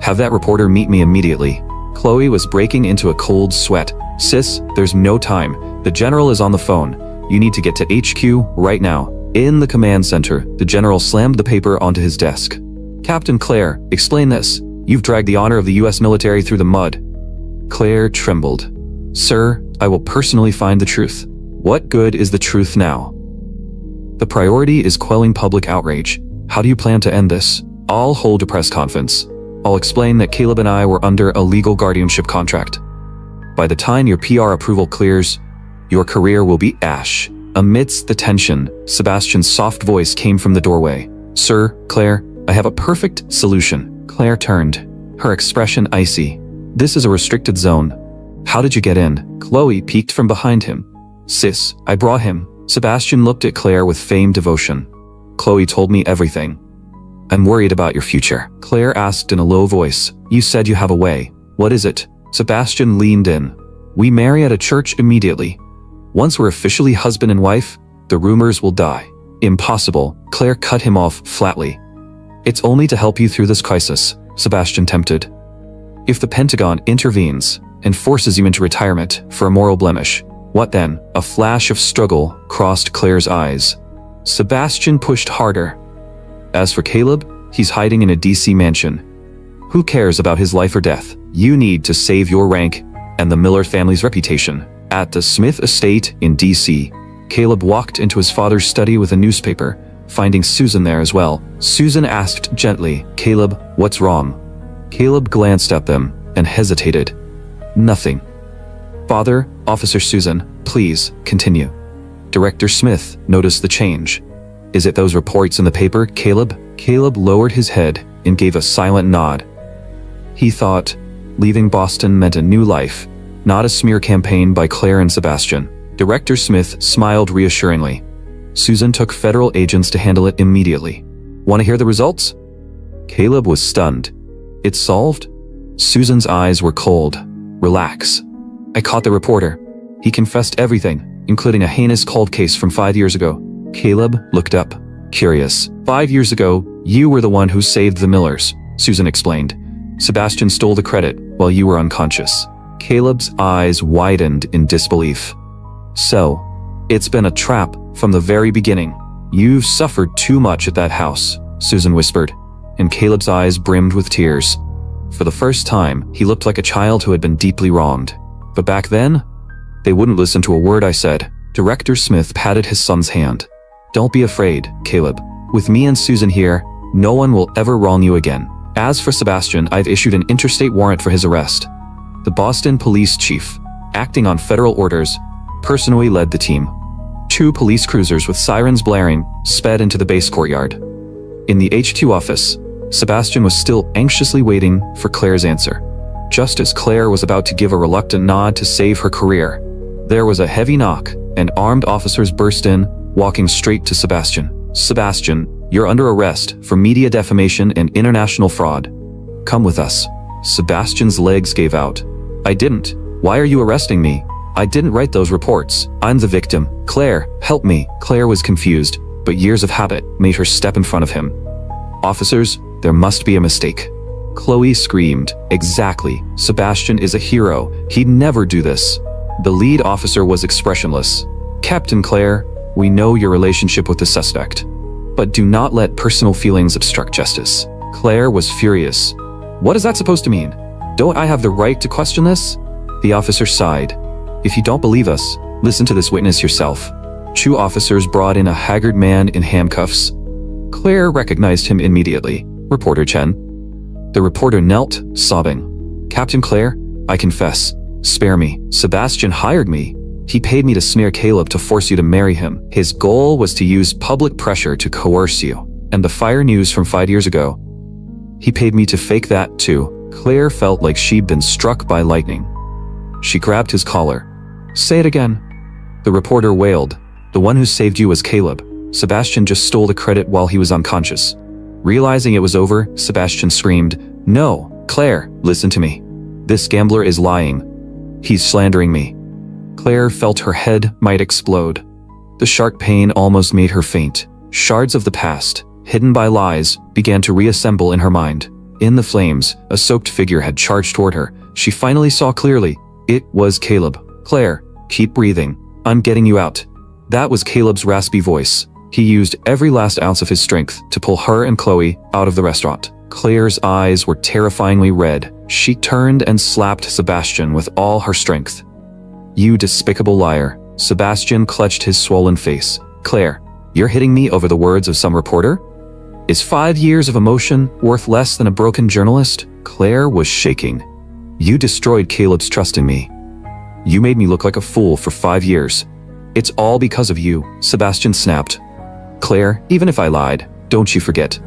Have that reporter meet me immediately." Chloe was breaking into a cold sweat. "Sis, there's no time. The general is on the phone. You need to get to HQ right now." In the command center, the general slammed the paper onto his desk. "Captain Claire, explain this. You've dragged the honor of the US military through the mud." Claire trembled. "Sir, I will personally find the truth." "What good is the truth now?" "The priority is quelling public outrage. How do you plan to end this?" "I'll hold a press conference. I'll explain that Caleb and I were under a legal guardianship contract. By the time your PR approval clears, Your career will be ash. Amidst the tension, Sebastian's soft voice came from the doorway. Sir, Claire, I have a perfect solution. Claire turned, her expression icy. This is a restricted zone. How did you get in? Chloe peeked from behind him. Sis, I brought him. Sebastian looked at Claire with feigned devotion. Chloe told me everything. I'm worried about your future. Claire asked in a low voice. You said you have a way. What is it? Sebastian leaned in. We marry at a church immediately. Once we're officially husband and wife, the rumors will die. Impossible. Claire cut him off flatly. It's only to help you through this crisis, Sebastian tempted. If the Pentagon intervenes and forces you into retirement for a moral blemish, what then? A flash of struggle crossed Claire's eyes. Sebastian pushed harder. As for Caleb, he's hiding in a DC mansion. Who cares about his life or death? You need to save your rank and the Miller family's reputation. At the Smith estate in DC, Caleb walked into his father's study with a newspaper, finding Susan there as well. Susan asked gently, Caleb, what's wrong? Caleb glanced at them and hesitated. Nothing. Father, Officer Susan, please, continue. Director Smith noticed the change. Is it those reports in the paper, Caleb? Caleb lowered his head and gave a silent nod. He thought leaving Boston meant a new life, not a smear campaign by Claire and Sebastian. Director Smith smiled reassuringly. Susan took federal agents to handle it immediately. Want to hear the results? Caleb was stunned. It's solved? Susan's eyes were cold. Relax. I caught the reporter. He confessed everything, including a heinous cold case from 5 years ago. Caleb looked up, curious. 5 years ago, you were the one who saved the Millers, Susan explained. Sebastian stole the credit while you were unconscious. Caleb's eyes widened in disbelief. So, it's been a trap from the very beginning. You've suffered too much at that house, Susan whispered, and Caleb's eyes brimmed with tears. For the first time, he looked like a child who had been deeply wronged. But back then, they wouldn't listen to a word I said. Director Smith patted his son's hand. Don't be afraid, Caleb. With me and Susan here, no one will ever wrong you again. As for Sebastian, I've issued an interstate warrant for his arrest. The Boston police chief, acting on federal orders, personally led the team. 2 police cruisers with sirens blaring sped into the base courtyard. In the HQ office, Sebastian was still anxiously waiting for Claire's answer. Just as Claire was about to give a reluctant nod to save her career, there was a heavy knock, and armed officers burst in, walking straight to Sebastian. Sebastian, you're under arrest for media defamation and international fraud. Come with us. Sebastian's legs gave out. I didn't. Why are you arresting me? I didn't write those reports. I'm the victim. Claire, help me. Claire was confused, but years of habit made her step in front of him. Officers, there must be a mistake. Chloe screamed. Exactly. Sebastian is a hero. He'd never do this. The lead officer was expressionless. Captain Claire, we know your relationship with the suspect, but do not let personal feelings obstruct justice. Claire was furious. What is that supposed to mean? Don't I have the right to question this? The officer sighed. If you don't believe us, listen to this witness yourself. 2 officers brought in a haggard man in handcuffs. Claire recognized him immediately. Reporter Chen. The reporter knelt, sobbing. Captain Claire, I confess. Spare me. Sebastian hired me. He paid me to smear Caleb to force you to marry him. His goal was to use public pressure to coerce you. And the fire news from 5 years ago. He paid me to fake that too. Claire felt like she'd been struck by lightning. She grabbed his collar. Say it again. The reporter wailed. The one who saved you was Caleb. Sebastian just stole the credit while he was unconscious. Realizing it was over, Sebastian screamed, No, Claire, listen to me. This gambler is lying. He's slandering me. Claire felt her head might explode. The sharp pain almost made her faint. Shards of the past, hidden by lies, began to reassemble in her mind. In the flames, a soaked figure had charged toward her. She finally saw clearly. It was Caleb. Claire, keep breathing. I'm getting you out. That was Caleb's raspy voice. He used every last ounce of his strength to pull her and Chloe out of the restaurant. Claire's eyes were terrifyingly red. She turned and slapped Sebastian with all her strength. You despicable liar. Sebastian clutched his swollen face. Claire, you're hitting me over the words of some reporter? Is 5 years of emotion worth less than a broken journalist? Claire was shaking. You destroyed Caleb's trust in me. You made me look like a fool for 5 years. It's all because of you, Sebastian snapped. Claire, even if I lied, don't you forget.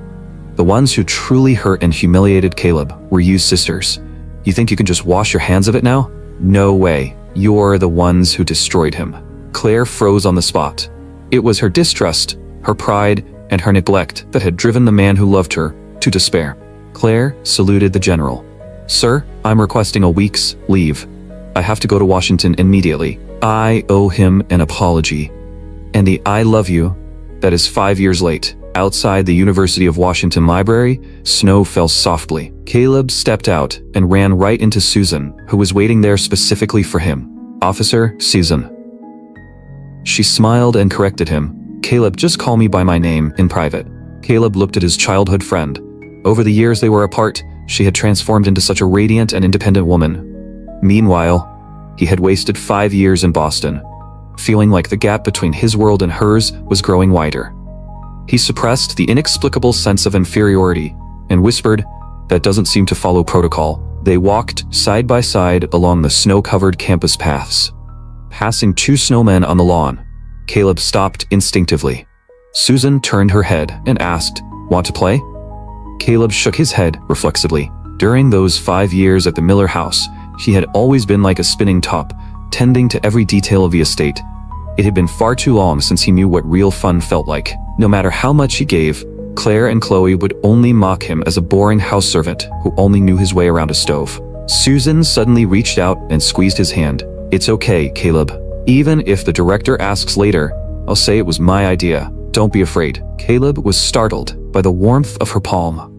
The ones who truly hurt and humiliated Caleb were you sisters. You think you can just wash your hands of it now? No way. You're the ones who destroyed him. Claire froze on the spot. It was her distrust, her pride, and her neglect that had driven the man who loved her to despair. Claire saluted the general. Sir, I'm requesting a week's leave. I have to go to Washington immediately. I owe him an apology. And the I love you, that is 5 years late. Outside the University of Washington library, snow fell softly. Caleb stepped out and ran right into Susan, who was waiting there specifically for him. Officer, Susan. She smiled and corrected him. Caleb, just call me by my name in private. Caleb looked at his childhood friend. Over the years they were apart, she had transformed into such a radiant and independent woman. Meanwhile, he had wasted 5 years in Boston, feeling like the gap between his world and hers was growing wider. He suppressed the inexplicable sense of inferiority and whispered, that doesn't seem to follow protocol. They walked side by side along the snow-covered campus paths. Passing 2 snowmen on the lawn, Caleb stopped instinctively. Susan turned her head and asked, want to play? Caleb shook his head reflexively. During those 5 years at the Miller house, she had always been like a spinning top, tending to every detail of the estate. It had been far too long since he knew what real fun felt like. No matter how much he gave, Claire and Chloe would only mock him as a boring house servant who only knew his way around a stove. Susan suddenly reached out and squeezed his hand. It's okay, Caleb. Even if the director asks later, I'll say it was my idea. Don't be afraid. Caleb was startled by the warmth of her palm.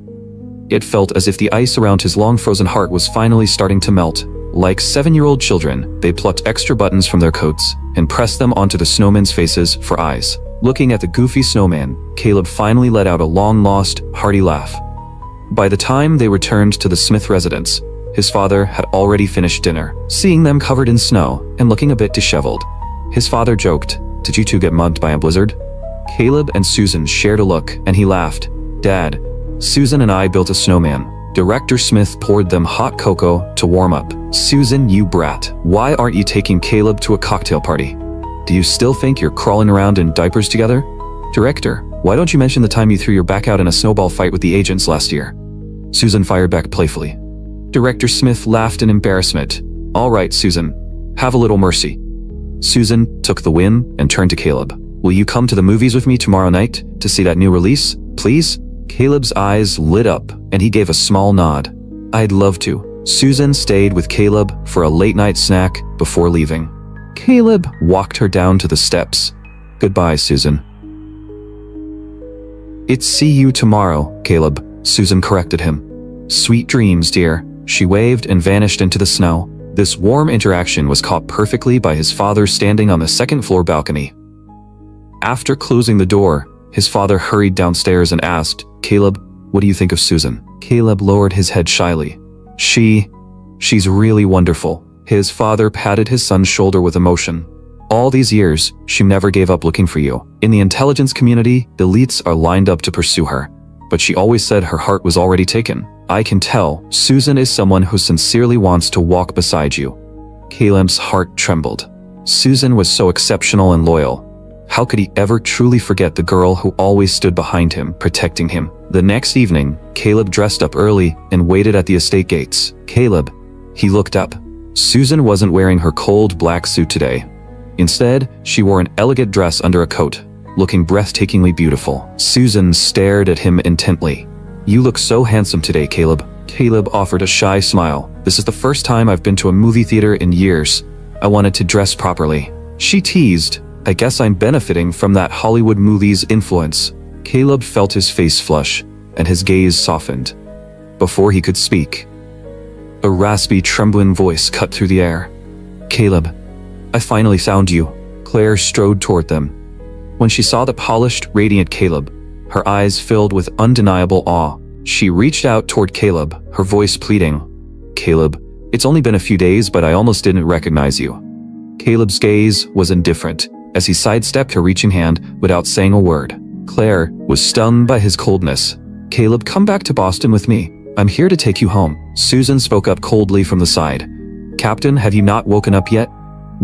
It felt as if the ice around his long-frozen heart was finally starting to melt. Like 7-year-old children, they plucked extra buttons from their coats and pressed them onto the snowmen's faces for eyes. Looking at the goofy snowman, Caleb finally let out a long-lost, hearty laugh. By the time they returned to the Smith residence, his father had already finished dinner. Seeing them covered in snow and looking a bit disheveled, his father joked, "Did you two get mugged by a blizzard?" Caleb and Susan shared a look, and he laughed. "Dad, Susan and I built a snowman. Director Smith poured them hot cocoa to warm up." "Susan, you brat. Why aren't you taking Caleb to a cocktail party? Do you still think you're crawling around in diapers together?" "Director, why don't you mention the time you threw your back out in a snowball fight with the agents last year?" Susan fired back playfully. Director Smith laughed in embarrassment. "All right, Susan, have a little mercy." Susan took the win and turned to Caleb. "Will you come to the movies with me tomorrow night to see that new release, please?" Caleb's eyes lit up and he gave a small nod. "I'd love to." Susan stayed with Caleb for a late-night snack before leaving. Caleb walked her down to the steps. "Goodbye, Susan." "It's see you tomorrow, Caleb," Susan corrected him. "Sweet dreams, dear." She waved and vanished into the snow. This warm interaction was caught perfectly by his father standing on the second-floor balcony. After closing the door, his father hurried downstairs and asked, "Caleb, what do you think of Susan?" Caleb lowered his head shyly. She's really wonderful." His father patted his son's shoulder with emotion. "All these years, she never gave up looking for you. In the intelligence community, the elites are lined up to pursue her. But she always said her heart was already taken. I can tell, Susan is someone who sincerely wants to walk beside you." Caleb's heart trembled. Susan was so exceptional and loyal. How could he ever truly forget the girl who always stood behind him, protecting him? The next evening, Caleb dressed up early and waited at the estate gates. "Caleb." He looked up. Susan wasn't wearing her cold black suit today. Instead, she wore an elegant dress under a coat, looking breathtakingly beautiful. Susan stared at him intently. "You look so handsome today, Caleb." Caleb offered a shy smile. "This is the first time I've been to a movie theater in years. I wanted to dress properly." She teased, "I guess I'm benefiting from that Hollywood movie's influence." Caleb felt his face flush, and his gaze softened. Before he could speak, a raspy, trembling voice cut through the air. "Caleb, I finally found you." Claire strode toward them. When she saw the polished, radiant Caleb, her eyes filled with undeniable awe. She reached out toward Caleb, her voice pleading. "Caleb, it's only been a few days, but I almost didn't recognize you." Caleb's gaze was indifferent, as he sidestepped her reaching hand without saying a word. Claire was stunned by his coldness. "Caleb, come back to Boston with me. I'm here to take you home." Susan spoke up coldly from the side. "Captain, have you not woken up yet?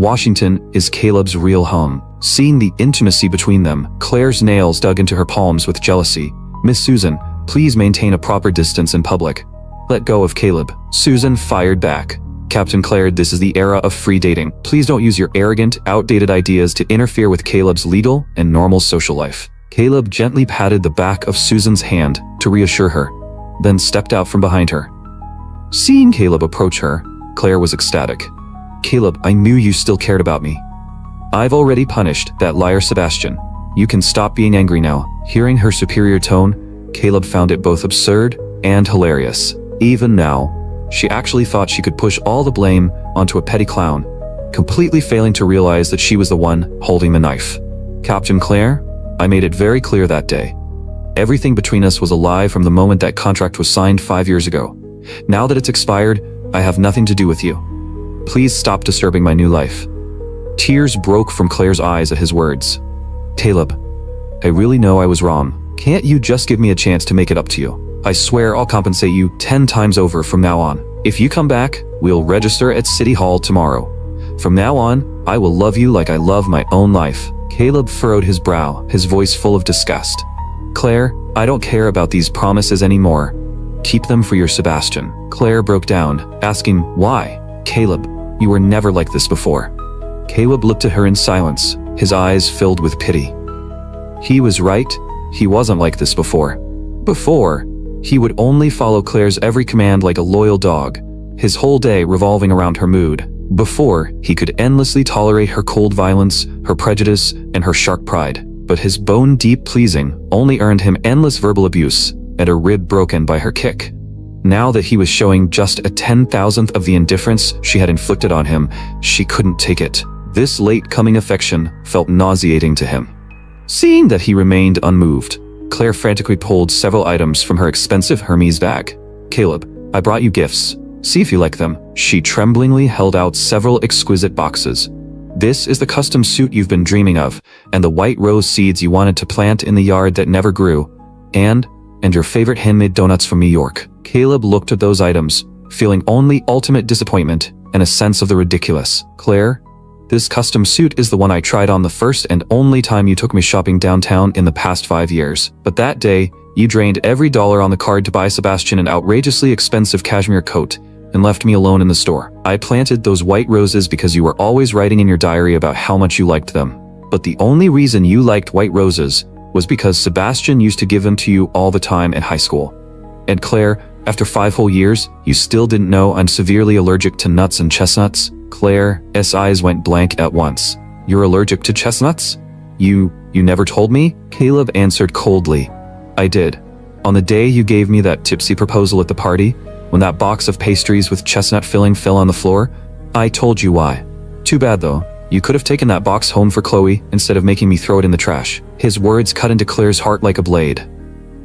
Washington is Caleb's real home. Seeing the intimacy between them, Claire's nails dug into her palms with jealousy. "Miss Susan, please maintain a proper distance in public. Let go of Caleb." Susan fired back. "Captain Claire, this is the era of free dating. Please don't use your arrogant, outdated ideas to interfere with Caleb's legal and normal social life." Caleb gently patted the back of Susan's hand to reassure her, then stepped out from behind her. Seeing Caleb approach her, Claire was ecstatic. "Caleb, I knew you still cared about me. I've already punished that liar Sebastian. You can stop being angry now." Hearing her superior tone, Caleb found it both absurd and hilarious. Even now, she actually thought she could push all the blame onto a petty clown, completely failing to realize that she was the one holding the knife. "Captain Claire, I made it very clear that day. Everything between us was a lie from the moment that contract was signed 5 years ago. Now that it's expired, I have nothing to do with you. Please stop disturbing my new life." Tears broke from Claire's eyes at his words. "Caleb, I really know I was wrong. Can't you just give me a chance to make it up to you? I swear I'll compensate you 10 times over from now on. If you come back, we'll register at City Hall tomorrow. From now on, I will love you like I love my own life." Caleb furrowed his brow, his voice full of disgust. "Claire, I don't care about these promises anymore. Keep them for your Sebastian." Claire broke down, asking, "Why? Caleb, you were never like this before." Caleb looked at her in silence, his eyes filled with pity. He was right, he wasn't like this before. Before, he would only follow Claire's every command like a loyal dog, his whole day revolving around her mood. Before, he could endlessly tolerate her cold violence, her prejudice, and her sharp pride. But his bone-deep pleasing only earned him endless verbal abuse and a rib broken by her kick. Now that he was showing just a 10,000th of the indifference she had inflicted on him, she couldn't take it. This late-coming affection felt nauseating to him. Seeing that he remained unmoved, Claire frantically pulled several items from her expensive Hermes bag. "Caleb, I brought you gifts. See if you like them." She tremblingly held out several exquisite boxes. "This is the custom suit you've been dreaming of, and the white rose seeds you wanted to plant in the yard that never grew, and your favorite handmade donuts from New York." Caleb looked at those items, feeling only ultimate disappointment and a sense of the ridiculous. "Claire, this custom suit is the one I tried on the first and only time you took me shopping downtown in the past 5 years. But that day, you drained every dollar on the card to buy Sebastian an outrageously expensive cashmere coat and left me alone in the store. I planted those white roses because you were always writing in your diary about how much you liked them. But the only reason you liked white roses was because Sebastian used to give them to you all the time in high school. And Claire, after 5 whole years, you still didn't know I'm severely allergic to nuts and chestnuts?" Claire's eyes went blank at once. "You're allergic to chestnuts? You never told me?" Caleb answered coldly. "I did. On the day you gave me that tipsy proposal at the party, when that box of pastries with chestnut filling fell on the floor, I told you why. Too bad though. You could have taken that box home for Chloe instead of making me throw it in the trash." His words cut into Claire's heart like a blade.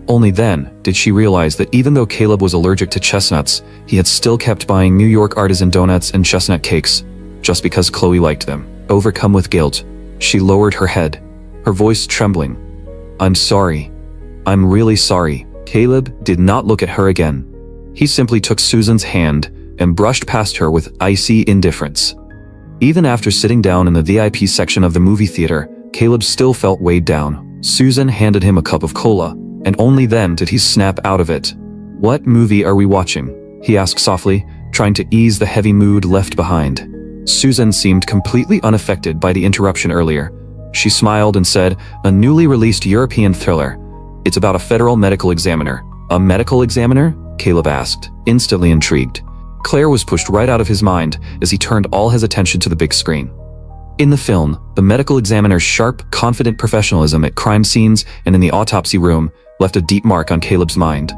Only then did she realize that even though Caleb was allergic to chestnuts, he had still kept buying New York artisan donuts and chestnut cakes, just because Chloe liked them. Overcome with guilt, she lowered her head, her voice trembling. "I'm sorry. I'm really sorry." Caleb did not look at her again. He simply took Susan's hand and brushed past her with icy indifference. Even after sitting down in the VIP section of the movie theater, Caleb still felt weighed down. Susan handed him a cup of cola, and only then did he snap out of it. "What movie are we watching?" he asked softly, trying to ease the heavy mood left behind. Susan seemed completely unaffected by the interruption earlier. She smiled and said, "A newly released European thriller. It's about a federal medical examiner." "A medical examiner?" Caleb asked, instantly intrigued. Claire was pushed right out of his mind as he turned all his attention to the big screen. In the film, the medical examiner's sharp, confident professionalism at crime scenes and in the autopsy room left a deep mark on Caleb's mind.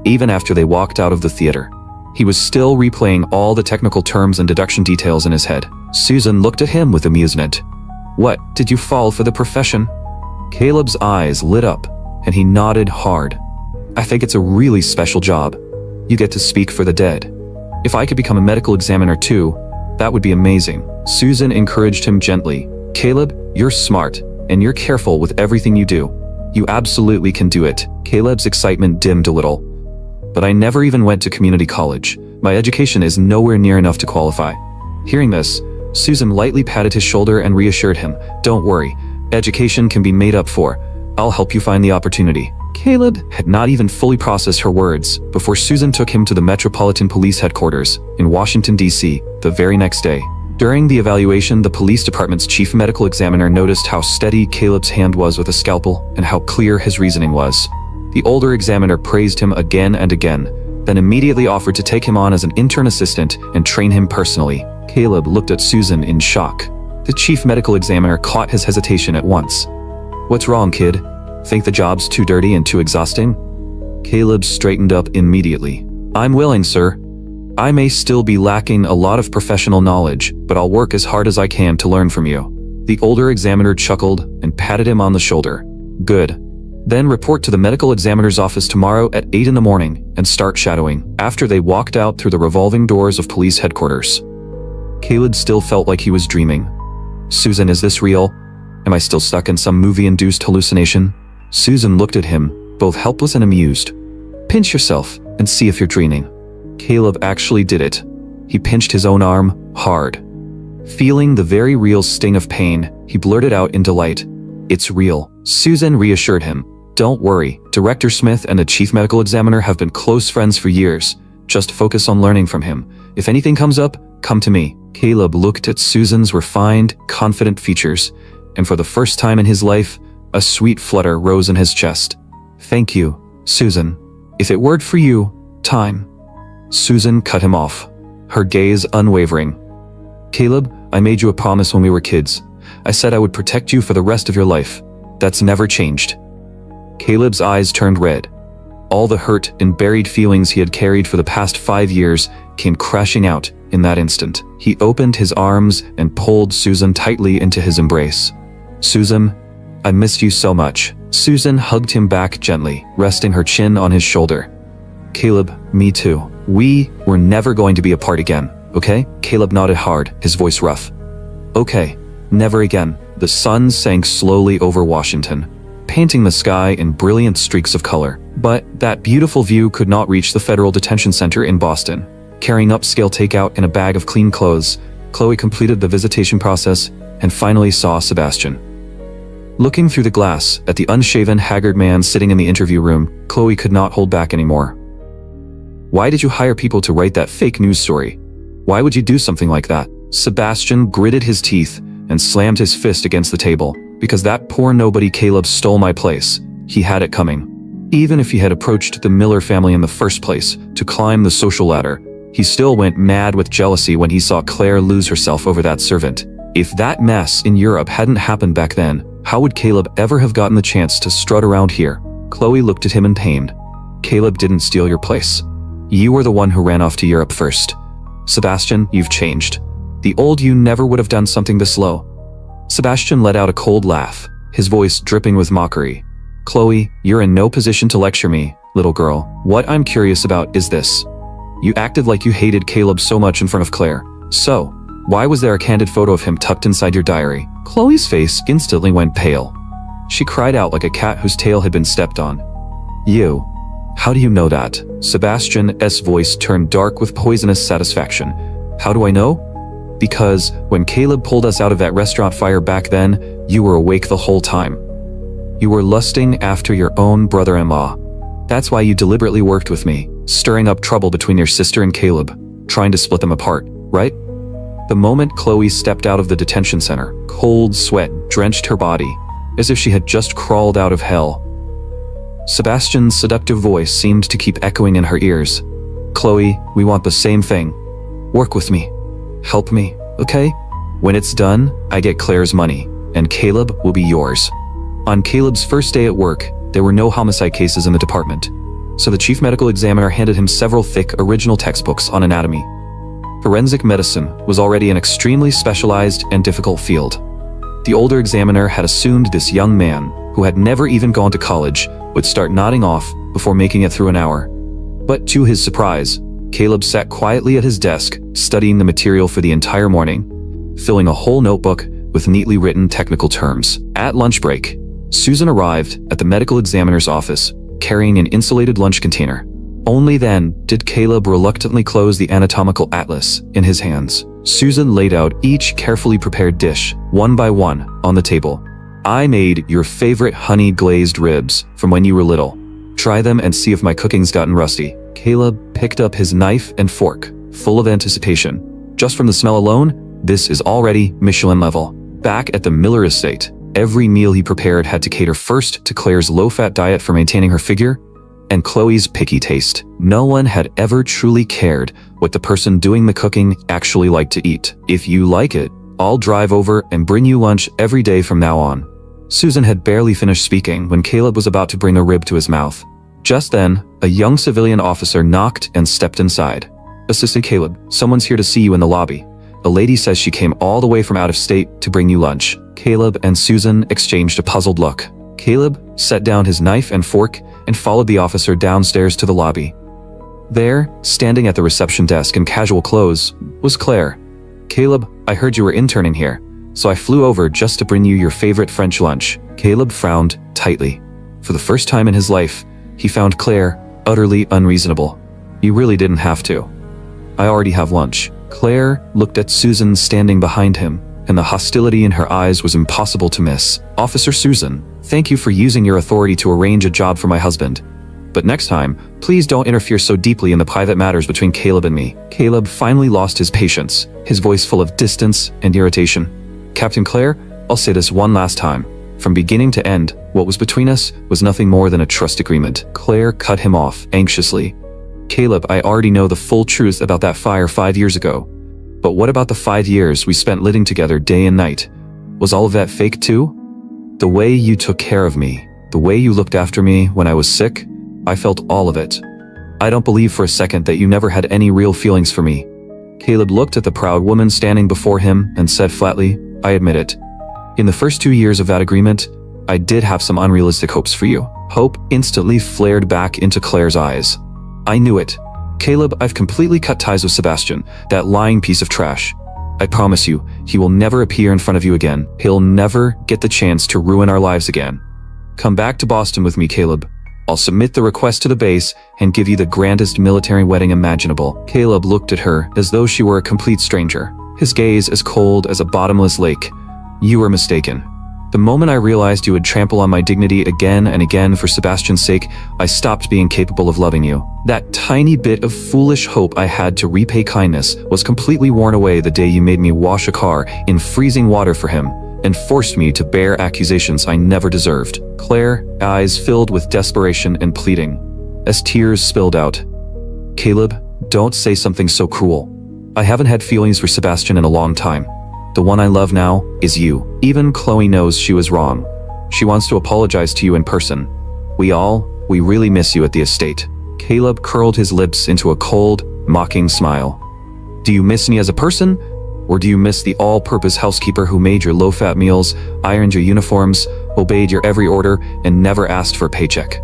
Even after they walked out of the theater, he was still replaying all the technical terms and deduction details in his head. Susan looked at him with amusement. "What, did you fall for the profession?" Caleb's eyes lit up, and he nodded hard. "I think it's a really special job. You get to speak for the dead. If I could become a medical examiner too, that would be amazing." Susan encouraged him gently. "Caleb, you're smart, and you're careful with everything you do. You absolutely can do it." Caleb's excitement dimmed a little. "But I never even went to community college. My education is nowhere near enough to qualify." Hearing this, Susan lightly patted his shoulder and reassured him, "Don't worry, education can be made up for. I'll help you find the opportunity." Caleb had not even fully processed her words before Susan took him to the Metropolitan Police Headquarters in Washington, D.C. the very next day. During the evaluation, the police department's chief medical examiner noticed how steady Caleb's hand was with a scalpel and how clear his reasoning was. The older examiner praised him again and again, then immediately offered to take him on as an intern assistant and train him personally. Caleb looked at Susan in shock. The chief medical examiner caught his hesitation at once. "What's wrong, kid? Think the job's too dirty and too exhausting?" Caleb straightened up immediately. "I'm willing, sir. I may still be lacking a lot of professional knowledge, but I'll work as hard as I can to learn from you." The older examiner chuckled and patted him on the shoulder. "Good. Then report to the medical examiner's office tomorrow at 8 in the morning and start shadowing." After they walked out through the revolving doors of police headquarters, Caleb still felt like he was dreaming. "Susan, is this real? Am I still stuck in some movie-induced hallucination?" Susan looked at him, both helpless and amused. "Pinch yourself and see if you're dreaming." Caleb actually did it. He pinched his own arm, hard. Feeling the very real sting of pain, he blurted out in delight, "It's real." Susan reassured him, "Don't worry, Director Smith and the Chief Medical Examiner have been close friends for years. Just focus on learning from him. If anything comes up, come to me." Caleb looked at Susan's refined, confident features, and for the first time in his life, a sweet flutter rose in his chest. "Thank you, Susan. If it weren't for you, time." Susan cut him off, her gaze unwavering. "Caleb, I made you a promise when we were kids. I said I would protect you for the rest of your life. That's never changed." Caleb's eyes turned red. All the hurt and buried feelings he had carried for the past 5 years came crashing out in that instant. He opened his arms and pulled Susan tightly into his embrace. "Susan, I missed you so much." Susan hugged him back gently, resting her chin on his shoulder. "Caleb, me too. We were never going to be apart again, okay?" Caleb nodded hard, his voice rough. "Okay, never again." The sun sank slowly over Washington, painting the sky in brilliant streaks of color. But that beautiful view could not reach the Federal Detention Center in Boston. Carrying upscale takeout in a bag of clean clothes, Chloe completed the visitation process and finally saw Sebastian. Looking through the glass at the unshaven, haggard man sitting in the interview room, Chloe could not hold back anymore. "Why did you hire people to write that fake news story? Why would you do something like that?" Sebastian gritted his teeth and slammed his fist against the table. "Because that poor nobody Caleb stole my place. He had it coming. Even if he had approached the Miller family in the first place to climb the social ladder, he still went mad with jealousy when he saw Claire lose herself over that servant. If that mess in Europe hadn't happened back then, how would Caleb ever have gotten the chance to strut around here?" Chloe looked at him in pain. "Caleb didn't steal your place. You were the one who ran off to Europe first. Sebastian, you've changed. The old you never would have done something this low." Sebastian let out a cold laugh, his voice dripping with mockery. "Chloe, you're in no position to lecture me, little girl. What I'm curious about is this. You acted like you hated Caleb so much in front of Claire. So, why was there a candid photo of him tucked inside your diary?" Chloe's face instantly went pale. She cried out like a cat whose tail had been stepped on. "You? How do you know that?" Sebastian's voice turned dark with poisonous satisfaction. "How do I know? Because when Caleb pulled us out of that restaurant fire back then, you were awake the whole time. You were lusting after your own brother-in-law. That's why you deliberately worked with me, stirring up trouble between your sister and Caleb, trying to split them apart, right?" The moment Chloe stepped out of the detention center, cold sweat drenched her body, as if she had just crawled out of hell. Sebastian's seductive voice seemed to keep echoing in her ears. "Chloe, we want the same thing. Work with me. Help me, okay? When it's done, I get Claire's money, and Caleb will be yours." On Caleb's first day at work, there were no homicide cases in the department, so the chief medical examiner handed him several thick original textbooks on anatomy. Forensic medicine was already an extremely specialized and difficult field. The older examiner had assumed this young man, who had never even gone to college, would start nodding off before making it through an hour. But to his surprise, Caleb sat quietly at his desk, studying the material for the entire morning, filling a whole notebook with neatly written technical terms. At lunch break, Susan arrived at the medical examiner's office, carrying an insulated lunch container. Only then did Caleb reluctantly close the anatomical atlas in his hands. Susan laid out each carefully prepared dish, one by one, on the table. I made your favorite honey glazed ribs from when you were little. Try them and see if my cooking's gotten rusty. Caleb picked up his knife and fork, full of anticipation. Just from the smell alone, this is already Michelin level. Back at the Miller estate, every meal he prepared had to cater first to Claire's low-fat diet for maintaining her figure, and Chloe's picky taste. No one had ever truly cared what the person doing the cooking actually liked to eat. If you like it, I'll drive over and bring you lunch every day from now on. Susan had barely finished speaking when Caleb was about to bring a rib to his mouth. Just then, a young civilian officer knocked and stepped inside. Assistant Caleb, someone's here to see you in the lobby. A lady says she came all the way from out of state to bring you lunch. Caleb and Susan exchanged a puzzled look. Caleb set down his knife and fork and followed the officer downstairs to the lobby. There, standing at the reception desk in casual clothes, was Claire. Caleb, I heard you were interning here, so I flew over just to bring you your favorite French lunch. Caleb frowned tightly. For the first time in his life, he found Claire utterly unreasonable. You really didn't have to. I already have lunch. Claire looked at Susan standing behind him, and the hostility in her eyes was impossible to miss. Officer Susan, thank you for using your authority to arrange a job for my husband. But next time, please don't interfere so deeply in the private matters between Caleb and me. Caleb finally lost his patience, his voice full of distance and irritation. Captain Claire, I'll say this one last time. From beginning to end, what was between us was nothing more than a trust agreement. Claire cut him off anxiously. Caleb, I already know the full truth about that fire 5 years ago. But what about the 5 years we spent living together day and night? Was all of that fake too? The way you took care of me, the way you looked after me when I was sick, I felt all of it. I don't believe for a second that you never had any real feelings for me. Caleb looked at the proud woman standing before him and said flatly, I admit it. In the first 2 years of that agreement, I did have some unrealistic hopes for you. Hope instantly flared back into Claire's eyes. I knew it. Caleb, I've completely cut ties with Sebastian, that lying piece of trash. I promise you, he will never appear in front of you again. He'll never get the chance to ruin our lives again. Come back to Boston with me, Caleb. I'll submit the request to the base and give you the grandest military wedding imaginable. Caleb looked at her as though she were a complete stranger, his gaze as cold as a bottomless lake. You were mistaken. The moment I realized you would trample on my dignity again and again for Sebastian's sake, I stopped being capable of loving you. That tiny bit of foolish hope I had to repay kindness was completely worn away the day you made me wash a car in freezing water for him and forced me to bear accusations I never deserved. Claire, eyes filled with desperation and pleading, as tears spilled out. Caleb, don't say something so cruel. I haven't had feelings for Sebastian in a long time. The one I love now is you. Even Chloe knows she was wrong. She wants to apologize to you in person. We really miss you at the estate. Caleb curled his lips into a cold, mocking smile. Do you miss me as a person? Or do you miss the all-purpose housekeeper who made your low-fat meals, ironed your uniforms, obeyed your every order, and never asked for a paycheck?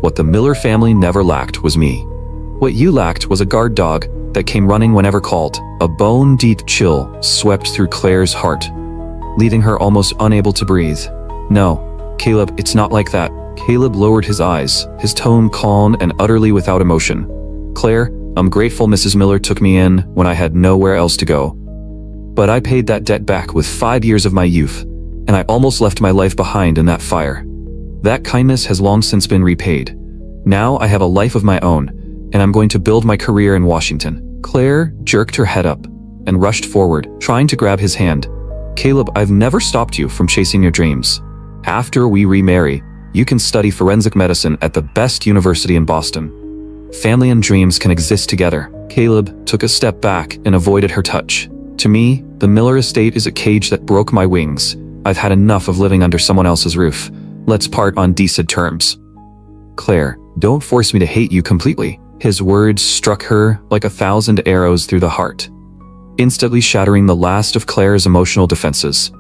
What the Miller family never lacked was me. What you lacked was a guard dog that came running whenever called. A bone-deep chill swept through Claire's heart, leaving her almost unable to breathe. No, Caleb, it's not like that. Caleb lowered his eyes, his tone calm and utterly without emotion. Claire, I'm grateful Mrs. Miller took me in when I had nowhere else to go. But I paid that debt back with 5 years of my youth, and I almost left my life behind in that fire. That kindness has long since been repaid. Now I have a life of my own, and I'm going to build my career in Washington. Claire jerked her head up and rushed forward, trying to grab his hand. Caleb, I've never stopped you from chasing your dreams. After we remarry, you can study forensic medicine at the best university in Boston. Family and dreams can exist together. Caleb took a step back and avoided her touch. To me, the Miller estate is a cage that broke my wings. I've had enough of living under someone else's roof. Let's part on decent terms. Claire, don't force me to hate you completely. His words struck her like 1,000 arrows through the heart, instantly shattering the last of Claire's emotional defenses.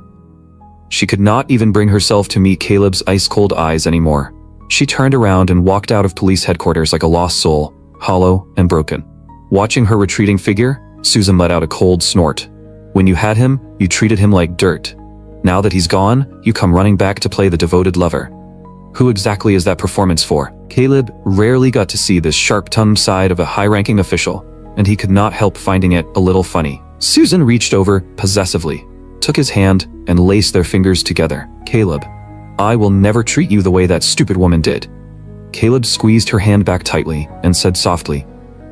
She could not even bring herself to meet Caleb's ice-cold eyes anymore. She turned around and walked out of police headquarters like a lost soul, hollow and broken. Watching her retreating figure, Susan let out a cold snort. When you had him, you treated him like dirt. Now that he's gone, you come running back to play the devoted lover. Who exactly is that performance for? Caleb rarely got to see this sharp-tongued side of a high-ranking official, and he could not help finding it a little funny. Susan reached over possessively, took his hand, and laced their fingers together. Caleb, I will never treat you the way that stupid woman did. Caleb squeezed her hand back tightly and said softly,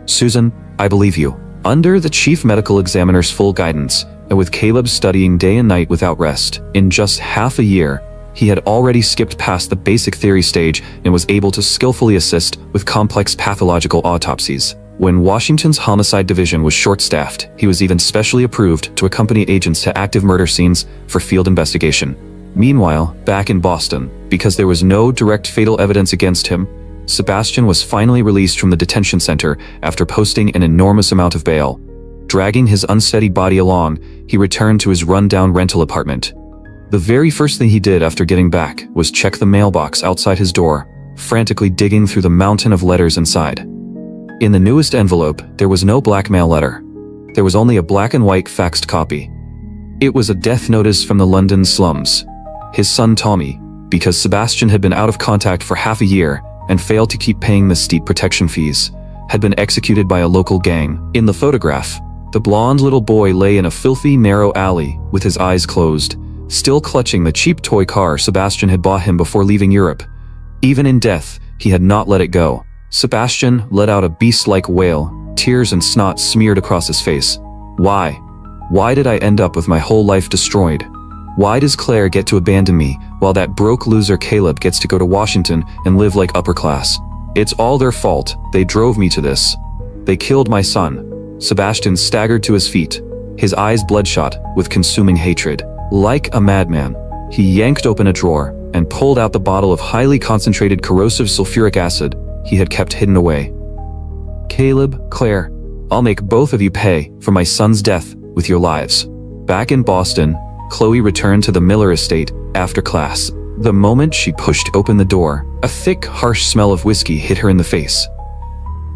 Susan, I believe you. Under the chief medical examiner's full guidance, and with Caleb studying day and night without rest, in just half a year, he had already skipped past the basic theory stage and was able to skillfully assist with complex pathological autopsies. When Washington's homicide division was short-staffed, he was even specially approved to accompany agents to active murder scenes for field investigation. Meanwhile, back in Boston, because there was no direct fatal evidence against him, Sebastian was finally released from the detention center after posting an enormous amount of bail. Dragging his unsteady body along, he returned to his run-down rental apartment. The very first thing he did after getting back was check the mailbox outside his door, frantically digging through the mountain of letters inside. In the newest envelope, there was no blackmail letter. There was only a black and white faxed copy. It was a death notice from the London slums. His son Tommy, because Sebastian had been out of contact for half a year and failed to keep paying the steep protection fees, had been executed by a local gang. In the photograph, the blonde little boy lay in a filthy, narrow alley with his eyes closed, still clutching the cheap toy car Sebastian had bought him before leaving Europe. Even in death, he had not let it go. Sebastian let out a beast-like wail, tears and snot smeared across his face. Why? Why did I end up with my whole life destroyed? Why does Claire get to abandon me, while that broke loser Caleb gets to go to Washington and live like upper class? It's all their fault. They drove me to this. They killed my son. Sebastian staggered to his feet, his eyes bloodshot with consuming hatred. Like a madman, he yanked open a drawer and pulled out the bottle of highly concentrated corrosive sulfuric acid he had kept hidden away. Caleb, Claire, I'll make both of you pay for my son's death with your lives. Back in Boston, Chloe returned to the Miller estate after class. The moment she pushed open the door, a thick, harsh smell of whiskey hit her in the face.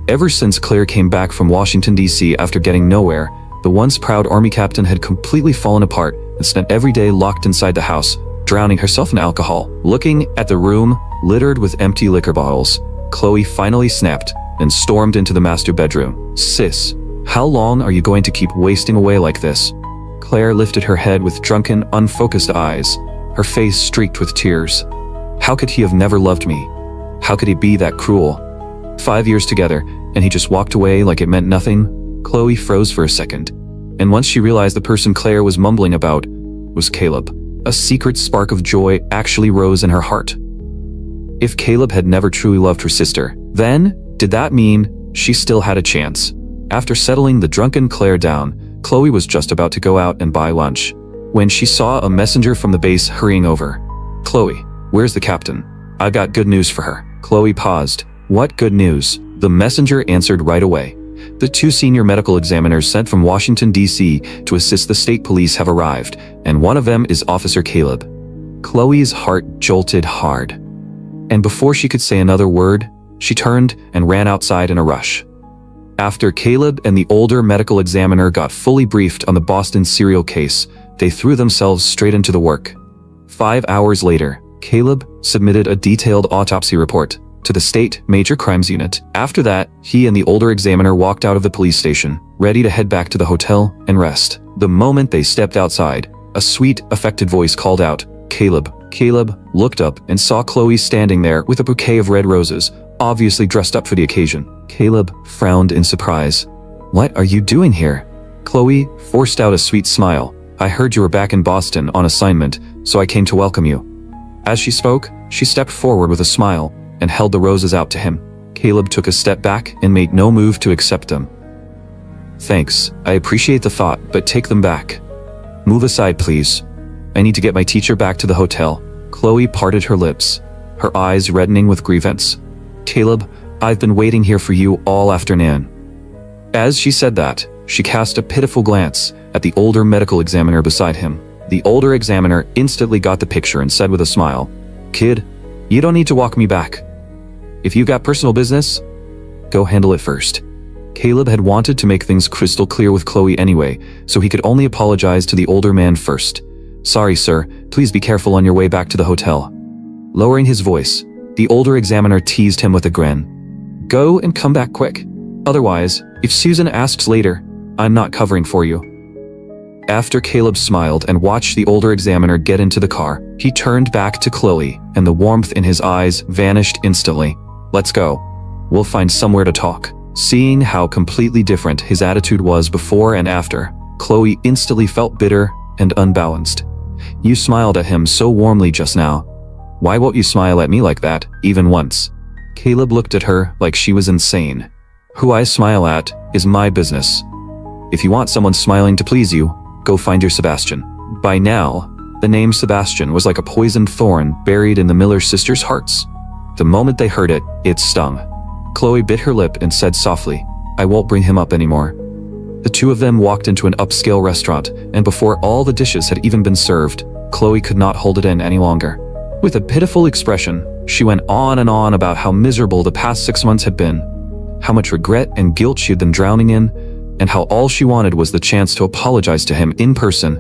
Ever since Claire came back from Washington, D.C. after getting nowhere, the once proud army captain had completely fallen apart and spent every day locked inside the house, drowning herself in alcohol. Looking at the room littered with empty liquor bottles, Chloe finally snapped and stormed into the master bedroom. Sis, how long are you going to keep wasting away like this? Claire lifted her head with drunken, unfocused eyes, her face streaked with tears. How could he have never loved me? How could he be that cruel? 5 years together, and he just walked away like it meant nothing? Chloe froze for a second, and once she realized the person Claire was mumbling about was Caleb, a secret spark of joy actually rose in her heart. If Caleb had never truly loved her sister, then did that mean she still had a chance? After settling the drunken Claire down, Chloe was just about to go out and buy lunch when she saw a messenger from the base hurrying over. Chloe, where's the captain? I've got good news for her. Chloe paused. What good news? The messenger answered right away. The 2 senior medical examiners sent from Washington, D.C. to assist the state police have arrived, and one of them is Officer Caleb. Chloe's heart jolted hard, and before she could say another word, she turned and ran outside in a rush. After Caleb and the older medical examiner got fully briefed on the Boston serial case, they threw themselves straight into the work. 5 hours later, Caleb submitted a detailed autopsy report to the State Major Crimes Unit. After that, he and the older examiner walked out of the police station, ready to head back to the hotel and rest. The moment they stepped outside, a sweet, affected voice called out, Caleb. Caleb looked up and saw Chloe standing there with a bouquet of red roses, obviously dressed up for the occasion. Caleb frowned in surprise. What are you doing here? Chloe forced out a sweet smile. I heard you were back in Boston on assignment, so I came to welcome you. As she spoke, she stepped forward with a smile and held the roses out to him. Caleb took a step back and made no move to accept them. Thanks, I appreciate the thought, but take them back. Move aside, please. I need to get my teacher back to the hotel. Chloe parted her lips, her eyes reddening with grievance. Caleb, I've been waiting here for you all afternoon. As she said that, she cast a pitiful glance at the older medical examiner beside him. The older examiner instantly got the picture and said with a smile, Kid, you don't need to walk me back. If you got personal business, go handle it first. Caleb had wanted to make things crystal clear with Chloe anyway, so he could only apologize to the older man first. Sorry, sir, please be careful on your way back to the hotel. Lowering his voice, the older examiner teased him with a grin. Go and come back quick. Otherwise, if Susan asks later, I'm not covering for you. After Caleb smiled and watched the older examiner get into the car, he turned back to Chloe, and the warmth in his eyes vanished instantly. "Let's go. We'll find somewhere to talk." Seeing how completely different his attitude was before and after, Chloe instantly felt bitter and unbalanced. "You smiled at him so warmly just now. Why won't you smile at me like that, even once?" Caleb looked at her like she was insane. "Who I smile at is my business. If you want someone smiling to please you, go find your Sebastian." By now, the name Sebastian was like a poisoned thorn buried in the Miller sisters' hearts. The moment they heard it, it stung. Chloe bit her lip and said softly, "I won't bring him up anymore." The two of them walked into an upscale restaurant, and before all the dishes had even been served, Chloe could not hold it in any longer. With a pitiful expression, she went on and on about how miserable the past 6 months had been, how much regret and guilt she had been drowning in, and how all she wanted was the chance to apologize to him in person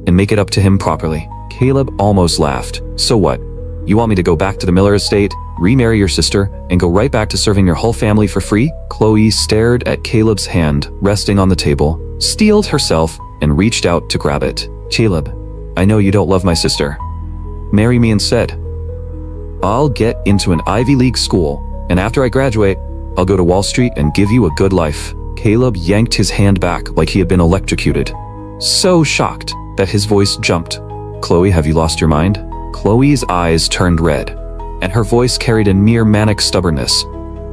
and make it up to him properly. Caleb almost laughed. "So what? You want me to go back to the Miller estate, remarry your sister, and go right back to serving your whole family for free?" Chloe stared at Caleb's hand resting on the table, steeled herself, and reached out to grab it. "Caleb, I know you don't love my sister. Marry me instead. I'll get into an Ivy League school, and after I graduate, I'll go to Wall Street and give you a good life." Caleb yanked his hand back like he had been electrocuted, so shocked that his voice jumped. "Chloe, have you lost your mind?" Chloe's eyes turned red, and her voice carried a mere manic stubbornness.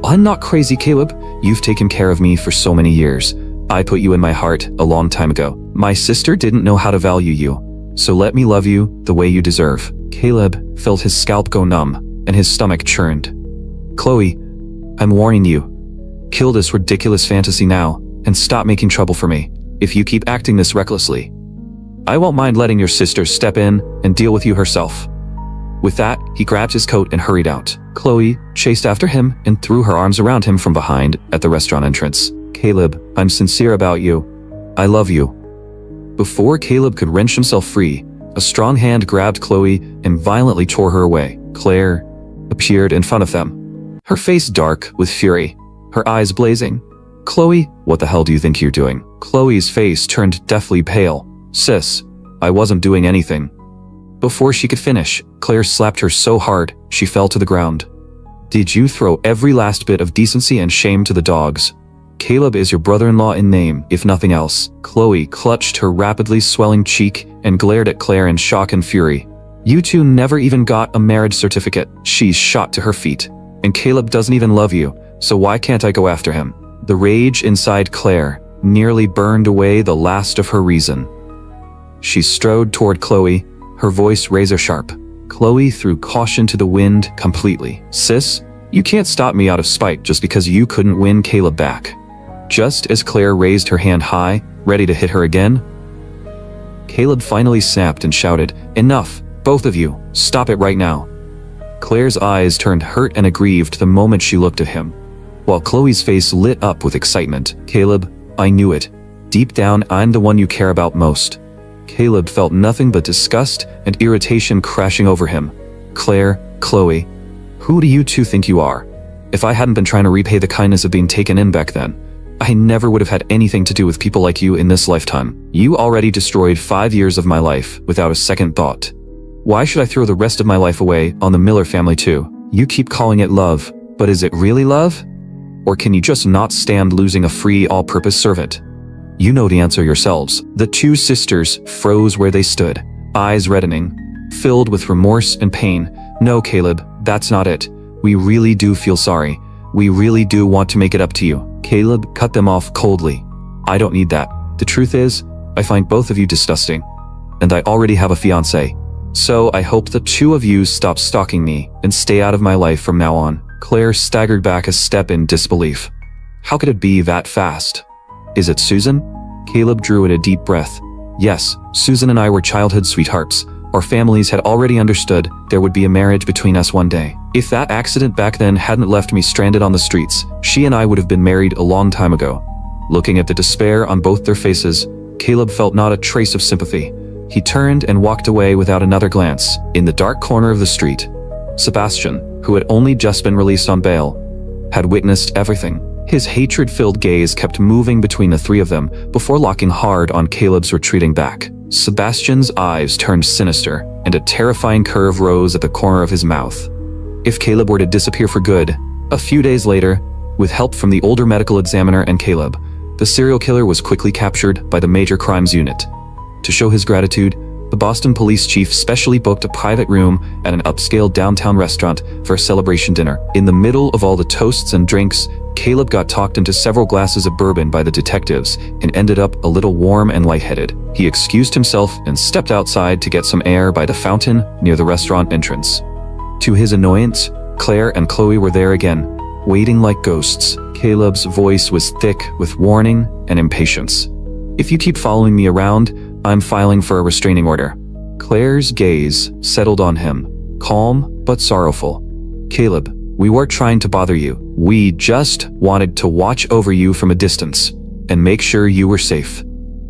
"I'm not crazy, Caleb. You've taken care of me for so many years. I put you in my heart a long time ago. My sister didn't know how to value you, so let me love you the way you deserve." Caleb felt his scalp go numb, and his stomach churned. "Chloe, I'm warning you. Kill this ridiculous fantasy now, and stop making trouble for me. If you keep acting this recklessly, I won't mind letting your sister step in and deal with you herself." With that, he grabbed his coat and hurried out. Chloe chased after him and threw her arms around him from behind at the restaurant entrance. "Caleb, I'm sincere about you. I love you." Before Caleb could wrench himself free, a strong hand grabbed Chloe and violently tore her away. Claire appeared in front of them, her face dark with fury, her eyes blazing. "Chloe, what the hell do you think you're doing?" Chloe's face turned deathly pale. "Sis, I wasn't doing anything." Before she could finish, Claire slapped her so hard, she fell to the ground. "Did you throw every last bit of decency and shame to the dogs? Caleb is your brother-in-law in name, if nothing else." Chloe clutched her rapidly swelling cheek and glared at Claire in shock and fury. "You two never even got a marriage certificate." She shot to her feet. "And Caleb doesn't even love you, so why can't I go after him?" The rage inside Claire nearly burned away the last of her reason. She strode toward Chloe, her voice razor-sharp. Chloe threw caution to the wind completely. "Sis, you can't stop me out of spite just because you couldn't win Caleb back." Just as Claire raised her hand high, ready to hit her again, Caleb finally snapped and shouted, "Enough, both of you, stop it right now." Claire's eyes turned hurt and aggrieved the moment she looked at him, while Chloe's face lit up with excitement. "Caleb, I knew it. Deep down, I'm the one you care about most." Caleb felt nothing but disgust and irritation crashing over him. "Claire, Chloe, who do you two think you are? If I hadn't been trying to repay the kindness of being taken in back then, I never would have had anything to do with people like you in this lifetime. You already destroyed 5 years of my life without a second thought. Why should I throw the rest of my life away on the Miller family too? You keep calling it love, but is it really love? Or can you just not stand losing a free all-purpose servant? You know the answer yourselves." The two sisters froze where they stood, eyes reddening, filled with remorse and pain. "No, Caleb, that's not it. We really do feel sorry. We really do want to make it up to you." Caleb cut them off coldly. "I don't need that. The truth is, I find both of you disgusting. And I already have a fiancé. So I hope the two of you stop stalking me and stay out of my life from now on." Claire staggered back a step in disbelief. How could it be that fast? "Is it Susan?" Caleb drew in a deep breath. "Yes, Susan and I were childhood sweethearts. Our families had already understood there would be a marriage between us one day. If that accident back then hadn't left me stranded on the streets, she and I would have been married a long time ago." Looking at the despair on both their faces, Caleb felt not a trace of sympathy. He turned and walked away without another glance. In the dark corner of the street, Sebastian, who had only just been released on bail, had witnessed everything. His hatred-filled gaze kept moving between the three of them before locking hard on Caleb's retreating back. Sebastian's eyes turned sinister, and a terrifying curve rose at the corner of his mouth. If Caleb were to disappear for good, a few days later, with help from the older medical examiner and Caleb, the serial killer was quickly captured by the Major Crimes Unit. To show his gratitude, the Boston police chief specially booked a private room at an upscale downtown restaurant for a celebration dinner. In the middle of all the toasts and drinks, Caleb got talked into several glasses of bourbon by the detectives and ended up a little warm and lightheaded. He excused himself and stepped outside to get some air by the fountain near the restaurant entrance. To his annoyance, Claire and Chloe were there again, waiting like ghosts. Caleb's voice was thick with warning and impatience. "If you keep following me around, I'm filing for a restraining order." Claire's gaze settled on him, calm but sorrowful. "Caleb, we weren't trying to bother you. We just wanted to watch over you from a distance and make sure you were safe."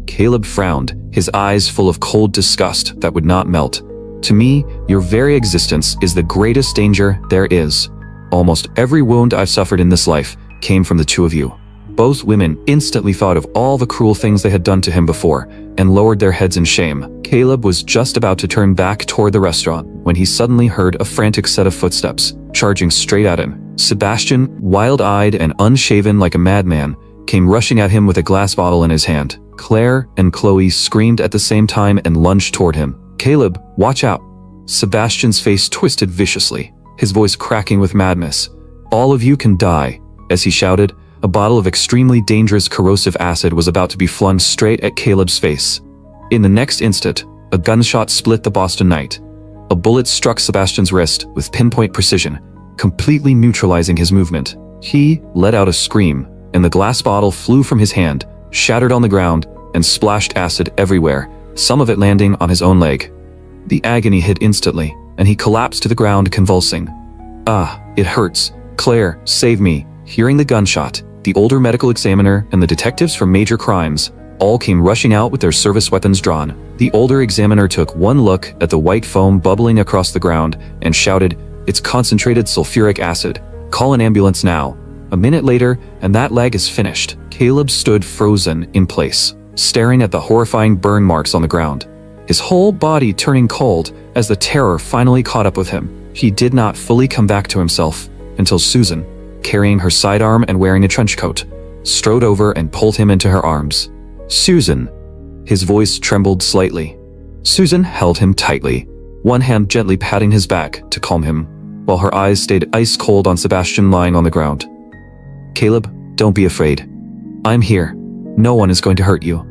Caleb frowned, his eyes full of cold disgust that would not melt. "To me, your very existence is the greatest danger there is. Almost every wound I've suffered in this life came from the two of you." Both women instantly thought of all the cruel things they had done to him before and lowered their heads in shame. Caleb was just about to turn back toward the restaurant when he suddenly heard a frantic set of footsteps charging straight at him. Sebastian, wild-eyed and unshaven like a madman, came rushing at him with a glass bottle in his hand. Claire and Chloe screamed at the same time and lunged toward him. "Caleb, watch out!" Sebastian's face twisted viciously, his voice cracking with madness. "All of you can die." As he shouted, a bottle of extremely dangerous corrosive acid was about to be flung straight at Caleb's face. In the next instant, a gunshot split the Boston night. A bullet struck Sebastian's wrist with pinpoint precision, completely neutralizing his movement. He let out a scream, and the glass bottle flew from his hand, shattered on the ground, and splashed acid everywhere, some of it landing on his own leg. The agony hit instantly, and he collapsed to the ground convulsing. "Ah, it hurts. Claire, save me." Hearing the gunshot, the older medical examiner and the detectives from Major Crimes all came rushing out with their service weapons drawn. The older examiner took one look at the white foam bubbling across the ground and shouted, "It's concentrated sulfuric acid. Call an ambulance now." A minute later, and that leg is finished. Caleb stood frozen in place, staring at the horrifying burn marks on the ground, his whole body turning cold as the terror finally caught up with him. He did not fully come back to himself until Susan, carrying her sidearm and wearing a trench coat, strode over and pulled him into her arms. "Susan." His voice trembled slightly. Susan held him tightly, one hand gently patting his back to calm him, while her eyes stayed ice cold on Sebastian lying on the ground. "Caleb, don't be afraid. I'm here. No one is going to hurt you."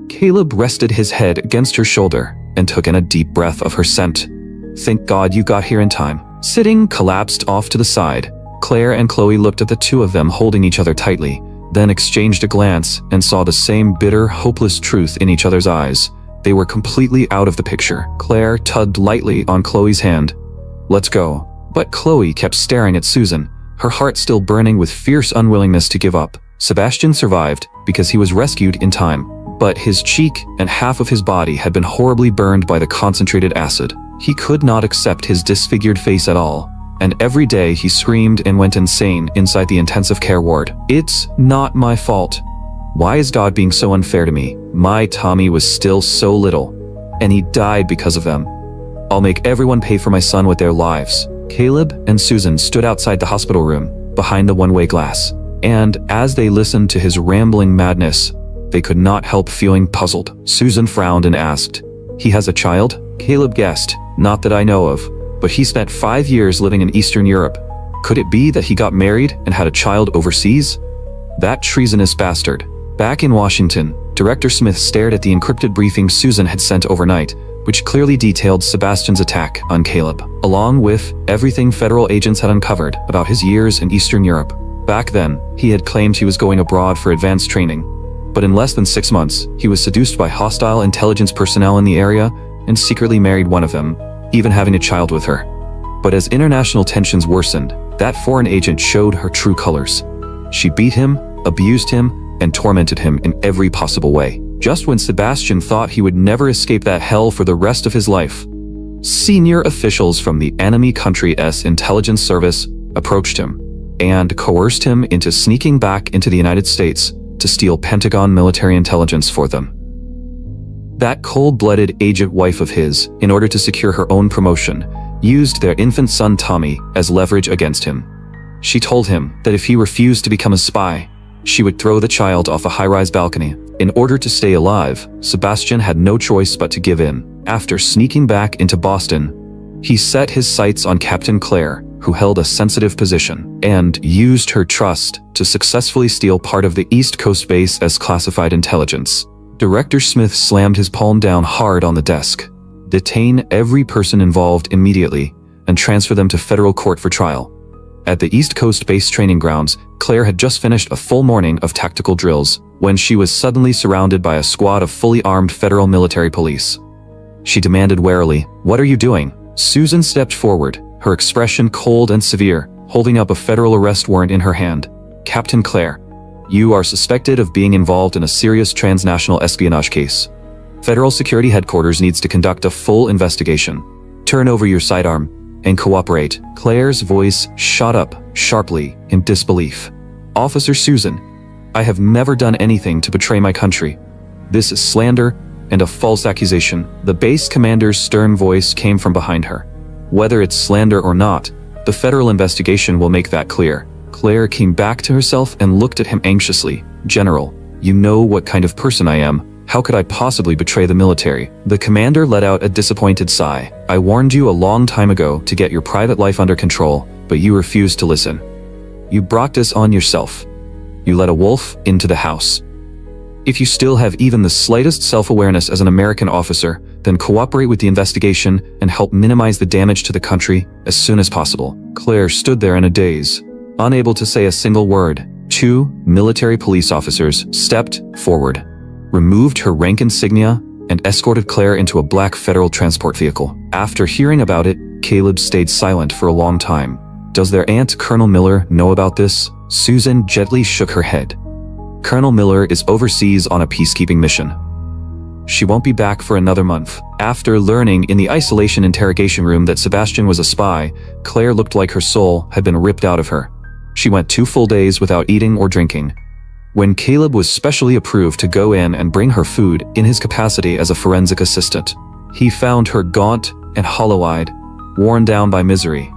Caleb rested his head against her shoulder and took in a deep breath of her scent. "Thank God you got here in time." Sitting collapsed off to the side, Claire and Chloe looked at the two of them holding each other tightly, then exchanged a glance and saw the same bitter, hopeless truth in each other's eyes. They were completely out of the picture. Claire tugged lightly on Chloe's hand. "Let's go." But Chloe kept staring at Susan, her heart still burning with fierce unwillingness to give up. Sebastian survived because he was rescued in time, but his cheek and half of his body had been horribly burned by the concentrated acid. He could not accept his disfigured face at all, and every day he screamed and went insane inside the intensive care ward. "It's not my fault. Why is God being so unfair to me? My Tommy was still so little, and he died because of them. I'll make everyone pay for my son with their lives." Caleb and Susan stood outside the hospital room, behind the one-way glass, and as they listened to his rambling madness, they could not help feeling puzzled. Susan frowned and asked, "He has a child?" Caleb guessed, "Not that I know of, but he spent 5 years living in Eastern Europe. Could it be that he got married and had a child overseas? That treasonous bastard." Back in Washington, Director Smith stared at the encrypted briefing Susan had sent overnight, which clearly detailed Sebastian's attack on Caleb, along with everything federal agents had uncovered about his years in Eastern Europe. Back then, he had claimed he was going abroad for advanced training, but in less than 6 months, he was seduced by hostile intelligence personnel in the area and secretly married one of them, even having a child with her. But as international tensions worsened, that foreign agent showed her true colors. She beat him, abused him, and tormented him in every possible way. Just when Sebastian thought he would never escape that hell for the rest of his life, senior officials from the enemy country's intelligence service approached him. and coerced him into sneaking back into the United States to steal Pentagon military intelligence for them. That cold-blooded agent wife of his, in order to secure her own promotion, used their infant son Tommy as leverage against him. She told him that if he refused to become a spy, she would throw the child off a high-rise balcony. In order to stay alive, Sebastian had no choice but to give in. After sneaking back into Boston, he set his sights on Captain Claire, who held a sensitive position, and used her trust to successfully steal part of the East Coast base as classified intelligence. Director Smith slammed his palm down hard on the desk. Detain every person involved immediately and transfer them to federal court for trial. At the East Coast base training grounds, Claire had just finished a full morning of tactical drills when she was suddenly surrounded by a squad of fully armed federal military police. She demanded warily, "What are you doing?" Susan stepped forward, her expression cold and severe, holding up a federal arrest warrant in her hand. "Captain Claire, you are suspected of being involved in a serious transnational espionage case. Federal Security Headquarters needs to conduct a full investigation. Turn over your sidearm and cooperate." Claire's voice shot up sharply in disbelief. "Officer Susan, I have never done anything to betray my country. This is slander and a false accusation." The base commander's stern voice came from behind her. "Whether it's slander or not, the federal investigation will make that clear." Claire came back to herself and looked at him anxiously. "General, you know what kind of person I am. How could I possibly betray the military?" The commander let out a disappointed sigh. "I warned you a long time ago to get your private life under control, but you refused to listen. You brought this on yourself. You let a wolf into the house. If you still have even the slightest self-awareness as an American officer, then cooperate with the investigation and help minimize the damage to the country as soon as possible." Claire stood there in a daze, unable to say a single word. Two military police officers stepped forward, removed her rank insignia, and escorted Claire into a black federal transport vehicle. After hearing about it, Caleb stayed silent for a long time. "Does their aunt, Colonel Miller, know about this?" Susan gently shook her head. "Colonel Miller is overseas on a peacekeeping mission. She won't be back for another month." After learning in the isolation interrogation room that Sebastian was a spy, Claire looked like her soul had been ripped out of her. She went 2 full days without eating or drinking. When Caleb was specially approved to go in and bring her food in his capacity as a forensic assistant, he found her gaunt and hollow-eyed, worn down by misery.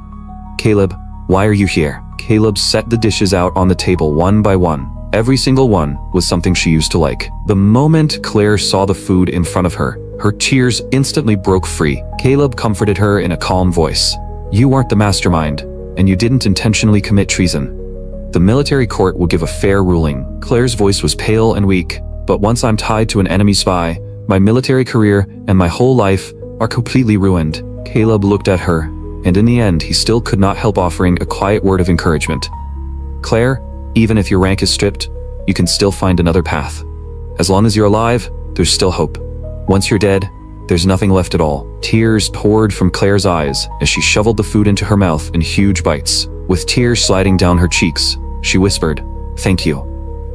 "Caleb, why are you here?" Caleb set the dishes out on the table one by one. Every single one was something she used to like. The moment Claire saw the food in front of her, her tears instantly broke free. Caleb comforted her in a calm voice. "You weren't the mastermind, and you didn't intentionally commit treason. The military court will give a fair ruling." Claire's voice was pale and weak, "But once I'm tied to an enemy spy, my military career and my whole life are completely ruined." Caleb looked at her, and in the end he still could not help offering a quiet word of encouragement. "Claire, even if your rank is stripped, you can still find another path. As long as you're alive, there's still hope. Once you're dead, there's nothing left at all." Tears poured from Claire's eyes as she shoveled the food into her mouth in huge bites. With tears sliding down her cheeks, she whispered, "Thank you."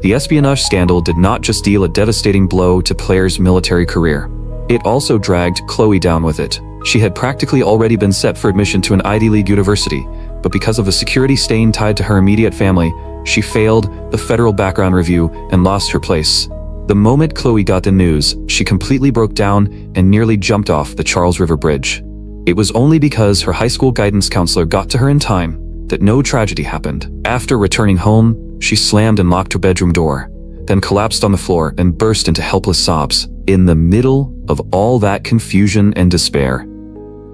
The espionage scandal did not just deal a devastating blow to Claire's military career. It also dragged Chloe down with it. She had practically already been set for admission to an Ivy League university, but because of a security stain tied to her immediate family, she failed the federal background review and lost her place. The moment Chloe got the news, she completely broke down and nearly jumped off the Charles River Bridge. It was only because her high school guidance counselor got to her in time that no tragedy happened. After returning home, she slammed and locked her bedroom door, then collapsed on the floor and burst into helpless sobs. In the middle of all that confusion and despair,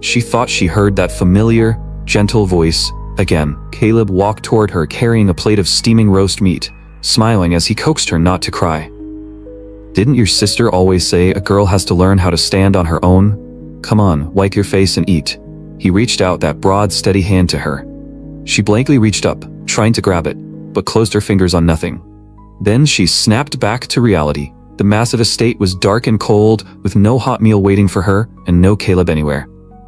she thought she heard that familiar, gentle voice again. Caleb walked toward her carrying a plate of steaming roast meat, smiling as he coaxed her not to cry. "Didn't your sister always say a girl has to learn how to stand on her own? Come on, wipe your face and eat." He reached out that broad, steady hand to her. She blankly reached up, trying to grab it, but closed her fingers on nothing. Then she snapped back to reality. The massive estate was dark and cold, with no hot meal waiting for her and no Caleb anywhere.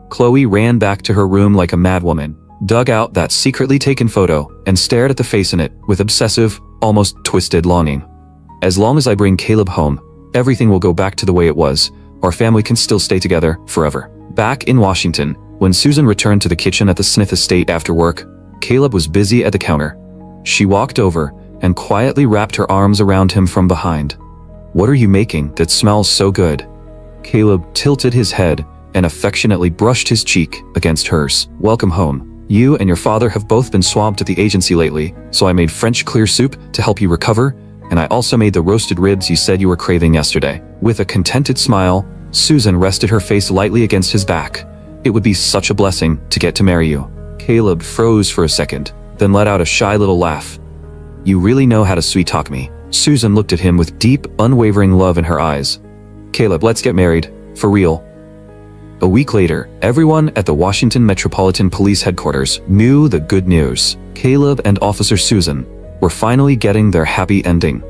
Chloe ran back to her room like a madwoman, dug out that secretly taken photo, and stared at the face in it with obsessive, almost twisted longing. "As long as I bring Caleb home, everything will go back to the way it was. Our family can still stay together forever." Back in Washington, when Susan returned to the kitchen at the Smith estate after work, Caleb was busy at the counter, She walked over and quietly wrapped her arms around him from behind. "What are you making that smells so good?" Caleb tilted his head and affectionately brushed his cheek against hers. "Welcome home. You and your father have both been swamped at the agency lately, so I made French clear soup to help you recover, and I also made the roasted ribs you said you were craving yesterday." With a contented smile, Susan rested her face lightly against his back. "It would be such a blessing to get to marry you." Caleb froze for a second, then let out a shy little laugh. "You really know how to sweet-talk me." Susan looked at him with deep, unwavering love in her eyes. "Caleb, let's get married. For real." A week later, everyone at the Washington Metropolitan Police Headquarters knew the good news. Caleb and Officer Susan were finally getting their happy ending.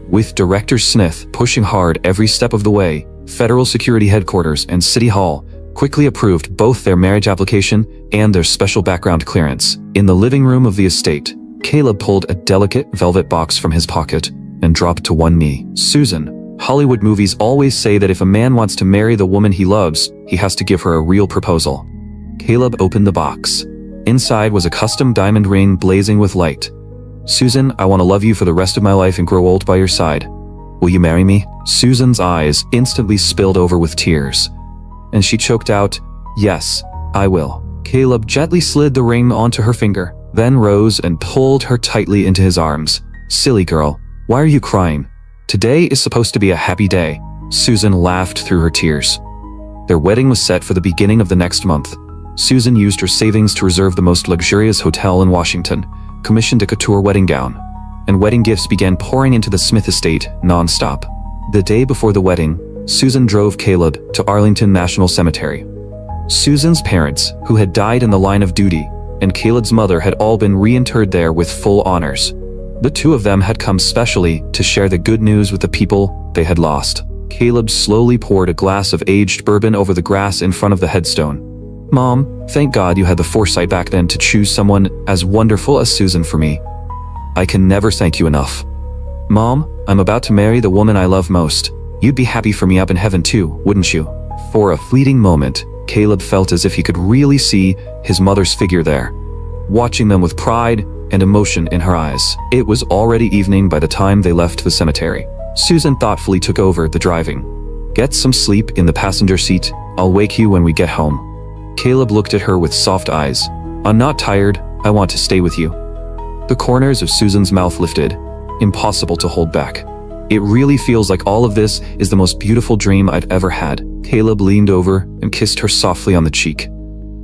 With Director Smith pushing hard every step of the way, Federal Security Headquarters and City Hall quickly approved both their marriage application and their special background clearance. In the living room of the estate, Caleb pulled a delicate velvet box from his pocket and dropped to one knee. "Susan, Hollywood movies always say that if a man wants to marry the woman he loves, he has to give her a real proposal." Caleb opened the box. Inside was a custom diamond ring blazing with light. "Susan, I want to love you for the rest of my life and grow old by your side. Will you marry me?" Susan's eyes instantly spilled over with tears, and she choked out, "Yes, I will." Caleb gently slid the ring onto her finger, then rose and pulled her tightly into his arms. "Silly girl, why are you crying? Today is supposed to be a happy day." Susan laughed through her tears. Their wedding was set for the beginning of the next month. Susan used her savings to reserve the most luxurious hotel in Washington, commissioned a couture wedding gown, and wedding gifts began pouring into the Smith estate non-stop. The day before the wedding, Susan drove Caleb to Arlington National Cemetery. Susan's parents, who had died in the line of duty, and Caleb's mother had all been reinterred there with full honors. The two of them had come specially to share the good news with the people they had lost. Caleb slowly poured a glass of aged bourbon over the grass in front of the headstone. "Mom, thank God you had the foresight back then to choose someone as wonderful as Susan for me. I can never thank you enough. Mom, I'm about to marry the woman I love most. You'd be happy for me up in heaven too, wouldn't you?" For a fleeting moment, Caleb felt as if he could really see his mother's figure there, watching them with pride and emotion in her eyes. It was already evening by the time they left the cemetery. Susan thoughtfully took over the driving. "Get some sleep in the passenger seat. I'll wake you when we get home." Caleb looked at her with soft eyes. "I'm not tired. I want to stay with you." The corners of Susan's mouth lifted. Impossible to hold back. "It really feels like all of this is the most beautiful dream I've ever had." Caleb leaned over and kissed her softly on the cheek.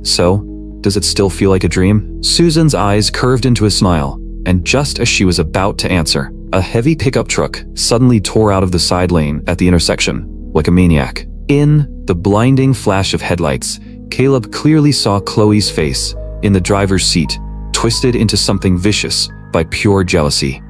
"So, does it still feel like a dream?" Susan's eyes curved into a smile, and just as she was about to answer, a heavy pickup truck suddenly tore out of the side lane at the intersection, like a maniac. In the blinding flash of headlights, Caleb clearly saw Chloe's face in the driver's seat, twisted into something vicious by pure jealousy.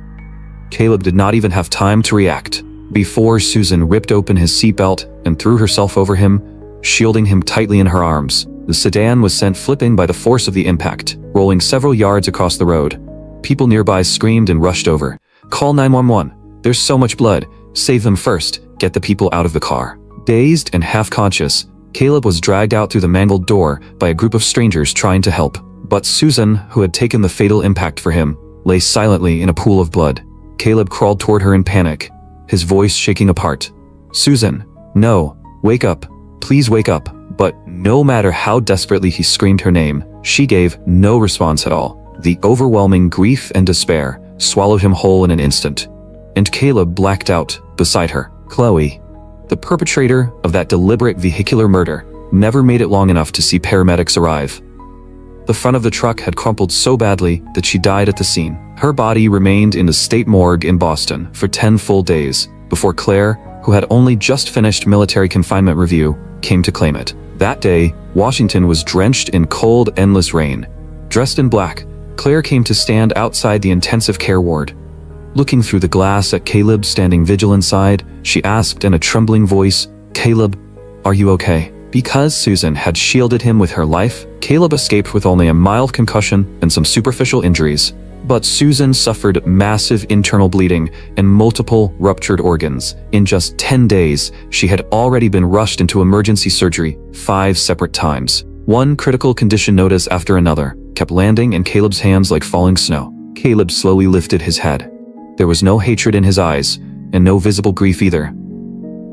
Caleb did not even have time to react before Susan ripped open his seatbelt and threw herself over him, shielding him tightly in her arms. The sedan was sent flipping by the force of the impact, rolling several yards across the road. People nearby screamed and rushed over. "Call 911. There's so much blood. Save them first. Get the people out of the car." Dazed and half-conscious, Caleb was dragged out through the mangled door by a group of strangers trying to help. But Susan, who had taken the fatal impact for him, lay silently in a pool of blood. Caleb crawled toward her in panic, his voice shaking apart. "Susan, no, wake up. Please wake up." But no matter how desperately he screamed her name, she gave no response at all. The overwhelming grief and despair swallowed him whole in an instant, and Caleb blacked out beside her. Chloe, the perpetrator of that deliberate vehicular murder, never made it long enough to see paramedics arrive. The front of the truck had crumpled so badly that she died at the scene. Her body remained in the state morgue in Boston for 10 full days before Claire, who had only just finished military confinement review, came to claim it. That day, Washington was drenched in cold, endless rain. Dressed in black, Claire came to stand outside the intensive care ward. Looking through the glass at Caleb standing vigil inside, she asked in a trembling voice, "Caleb, are you okay?" Because Susan had shielded him with her life, Caleb escaped with only a mild concussion and some superficial injuries. But Susan suffered massive internal bleeding and multiple ruptured organs. In just 10 days, she had already been rushed into emergency surgery 5 separate times. One critical condition notice after another kept landing in Caleb's hands like falling snow. Caleb slowly lifted his head. There was no hatred in his eyes, and no visible grief either.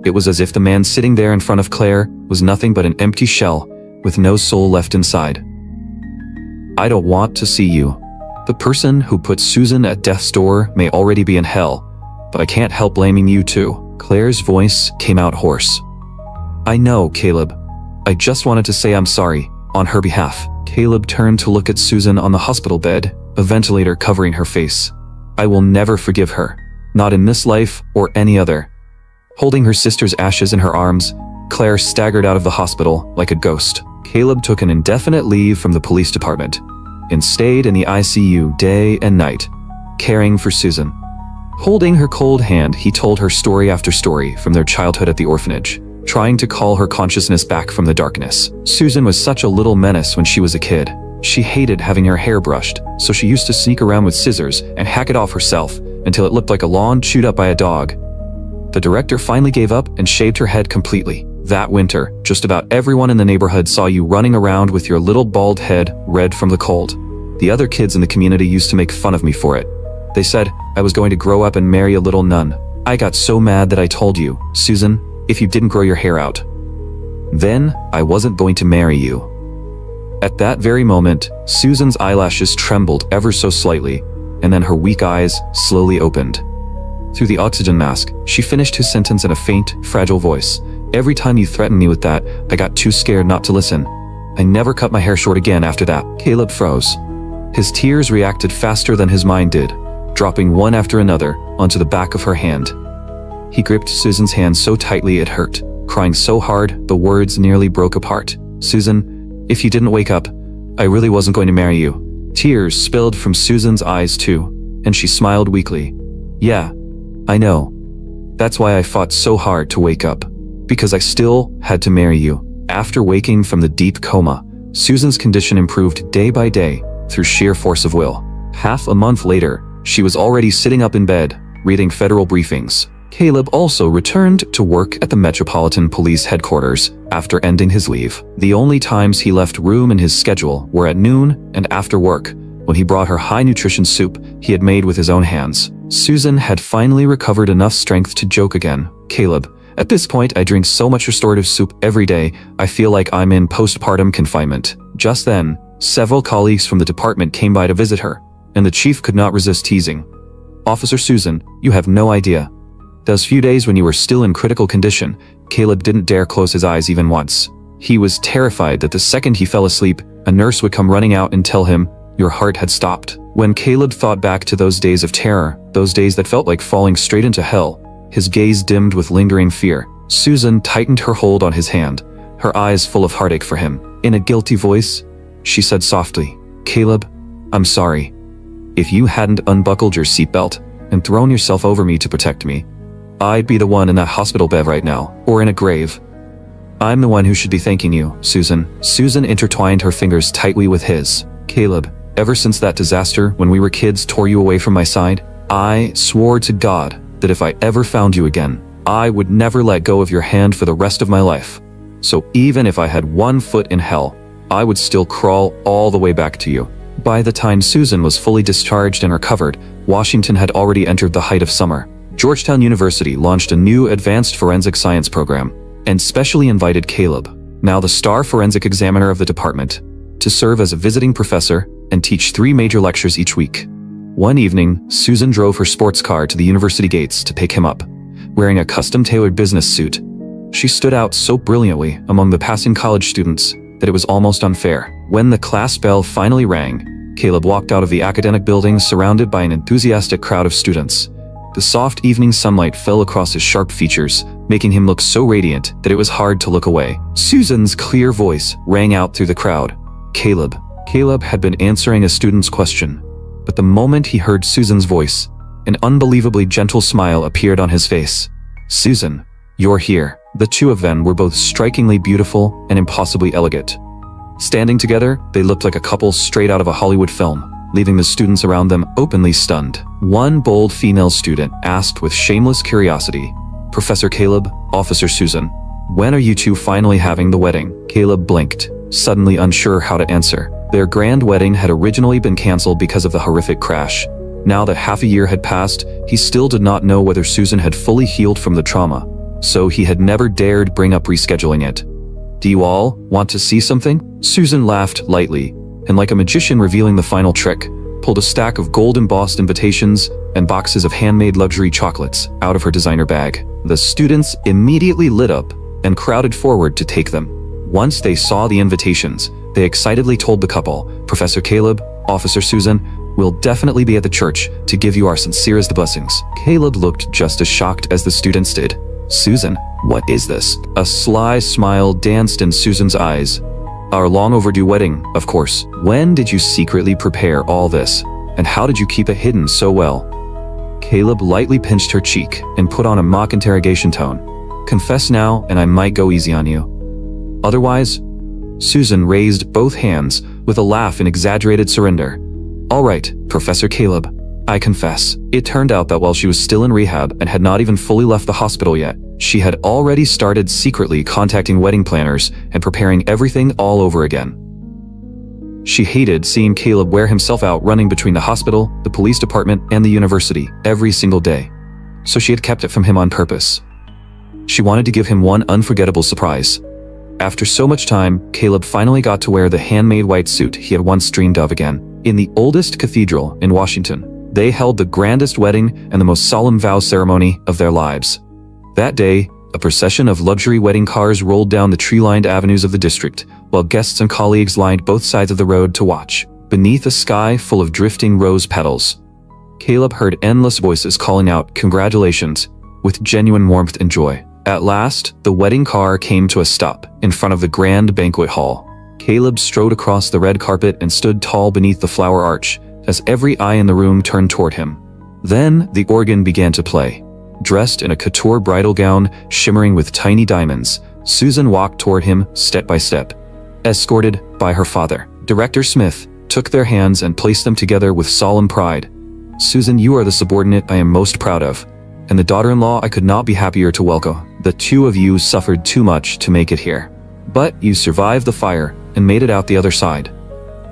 It was as if the man sitting there in front of Claire was nothing but an empty shell, with no soul left inside. I don't want to see you. The person who put Susan at death's door may already be in hell, but I can't help blaming you too. Claire's voice came out hoarse. I know, Caleb. I just wanted to say I'm sorry, on her behalf. Caleb turned to look at Susan on the hospital bed, a ventilator covering her face. I will never forgive her. Not in this life or any other. Holding her sister's ashes in her arms, Claire staggered out of the hospital like a ghost. Caleb took an indefinite leave from the police department and stayed in the ICU day and night, caring for Susan. Holding her cold hand, he told her story after story from their childhood at the orphanage, trying to call her consciousness back from the darkness. Susan was such a little menace when she was a kid. She hated having her hair brushed, so she used to sneak around with scissors and hack it off herself until it looked like a lawn chewed up by a dog. The director finally gave up and shaved her head completely. That winter, just about everyone in the neighborhood saw you running around with your little bald head red from the cold. The other kids in the community used to make fun of me for it. They said I was going to grow up and marry a little nun. I got so mad that I told you, Susan, if you didn't grow your hair out, then I wasn't going to marry you. At that very moment, Susan's eyelashes trembled ever so slightly, and then her weak eyes slowly opened. Through the oxygen mask, she finished his sentence in a faint, fragile voice. Every time you threatened me with that, I got too scared not to listen. I never cut my hair short again after that. Caleb froze. His tears reacted faster than his mind did, dropping one after another onto the back of her hand. He gripped Susan's hand so tightly it hurt, crying so hard the words nearly broke apart. Susan, if you didn't wake up, I really wasn't going to marry you. Tears spilled from Susan's eyes too, and she smiled weakly. Yeah, I know. That's why I fought so hard to wake up. Because I still had to marry you. After waking from the deep coma, Susan's condition improved day by day through sheer force of will. Half a month later, she was already sitting up in bed, reading federal briefings. Caleb also returned to work at the Metropolitan Police Headquarters after ending his leave. The only times he left room in his schedule were at noon and after work, when he brought her high-nutrition soup he had made with his own hands. Susan had finally recovered enough strength to joke again. Caleb, at this point, I drink so much restorative soup every day, I feel like I'm in postpartum confinement. Just then, several colleagues from the department came by to visit her, and the chief could not resist teasing. Officer Susan, you have no idea. Those few days when you were still in critical condition, Caleb didn't dare close his eyes even once. He was terrified that the second he fell asleep, a nurse would come running out and tell him, your heart had stopped. When Caleb thought back to those days of terror, those days that felt like falling straight into hell, his gaze dimmed with lingering fear. Susan tightened her hold on his hand, her eyes full of heartache for him. In a guilty voice, she said softly, Caleb, I'm sorry. If you hadn't unbuckled your seatbelt and thrown yourself over me to protect me, I'd be the one in that hospital bed right now, or in a grave. I'm the one who should be thanking you, Susan. Susan intertwined her fingers tightly with his. Caleb, ever since that disaster when we were kids tore you away from my side, I swore to God that if I ever found you again, I would never let go of your hand for the rest of my life. So even if I had one foot in hell, I would still crawl all the way back to you. By the time Susan was fully discharged and recovered, Washington had already entered the height of summer. Georgetown University launched a new advanced forensic science program and specially invited Caleb, now the star forensic examiner of the department, to serve as a visiting professor and teach 3 major lectures each week. One evening, Susan drove her sports car to the university gates to pick him up, wearing a custom-tailored business suit. She stood out so brilliantly among the passing college students that it was almost unfair. When the class bell finally rang, Caleb walked out of the academic building surrounded by an enthusiastic crowd of students. The soft evening sunlight fell across his sharp features, making him look so radiant that it was hard to look away. Susan's clear voice rang out through the crowd. Caleb. Caleb had been answering a student's question, but the moment he heard Susan's voice, an unbelievably gentle smile appeared on his face. Susan, you're here. The two of them were both strikingly beautiful and impossibly elegant. Standing together, they looked like a couple straight out of a Hollywood film, leaving the students around them openly stunned. One bold female student asked with shameless curiosity, Professor Caleb, Officer Susan, when are you two finally having the wedding? Caleb blinked, suddenly unsure how to answer. Their grand wedding had originally been cancelled because of the horrific crash, Now that half a year had passed, he still did not know whether Susan had fully healed from the trauma, so he had never dared bring up rescheduling it. "Do you all want to see something?" Susan laughed lightly, and like a magician revealing the final trick, pulled a stack of gold-embossed invitations and boxes of handmade luxury chocolates out of her designer bag. The students immediately lit up and crowded forward to take them. Once they saw the invitations, they excitedly told the couple, "Professor Caleb, Officer Susan, we'll definitely be at the church to give you our sincerest blessings." Caleb looked just as shocked as the students did. "Susan, what is this?" A sly smile danced in Susan's eyes. "Our long overdue wedding, of course. When did you secretly prepare all this? And how did you keep it hidden so well?" Caleb lightly pinched her cheek and put on a mock interrogation tone. "Confess now, and I might go easy on you. Otherwise?" Susan raised both hands with a laugh in exaggerated surrender. "All right, Professor Caleb, I confess." It turned out that while she was still in rehab and had not even fully left the hospital yet, she had already started secretly contacting wedding planners and preparing everything all over again. She hated seeing Caleb wear himself out running between the hospital, the police department, and the university every single day. So she had kept it from him on purpose. She wanted to give him one unforgettable surprise. After so much time, Caleb finally got to wear the handmade white suit he had once dreamed of again. In the oldest cathedral in Washington, they held the grandest wedding and the most solemn vow ceremony of their lives. That day, a procession of luxury wedding cars rolled down the tree-lined avenues of the district, while guests and colleagues lined both sides of the road to watch. Beneath a sky full of drifting rose petals, Caleb heard endless voices calling out "Congratulations" with genuine warmth and joy. At last, the wedding car came to a stop in front of the grand banquet hall. Caleb strode across the red carpet and stood tall beneath the flower arch as every eye in the room turned toward him. Then the organ began to play. Dressed in a couture bridal gown shimmering with tiny diamonds, Susan walked toward him step by step. Escorted by her father, Director Smith, took their hands and placed them together with solemn pride. "Susan, you are the subordinate I am most proud of, and the daughter-in-law I could not be happier to welcome. The two of you suffered too much to make it here, but you survived the fire and made it out the other side.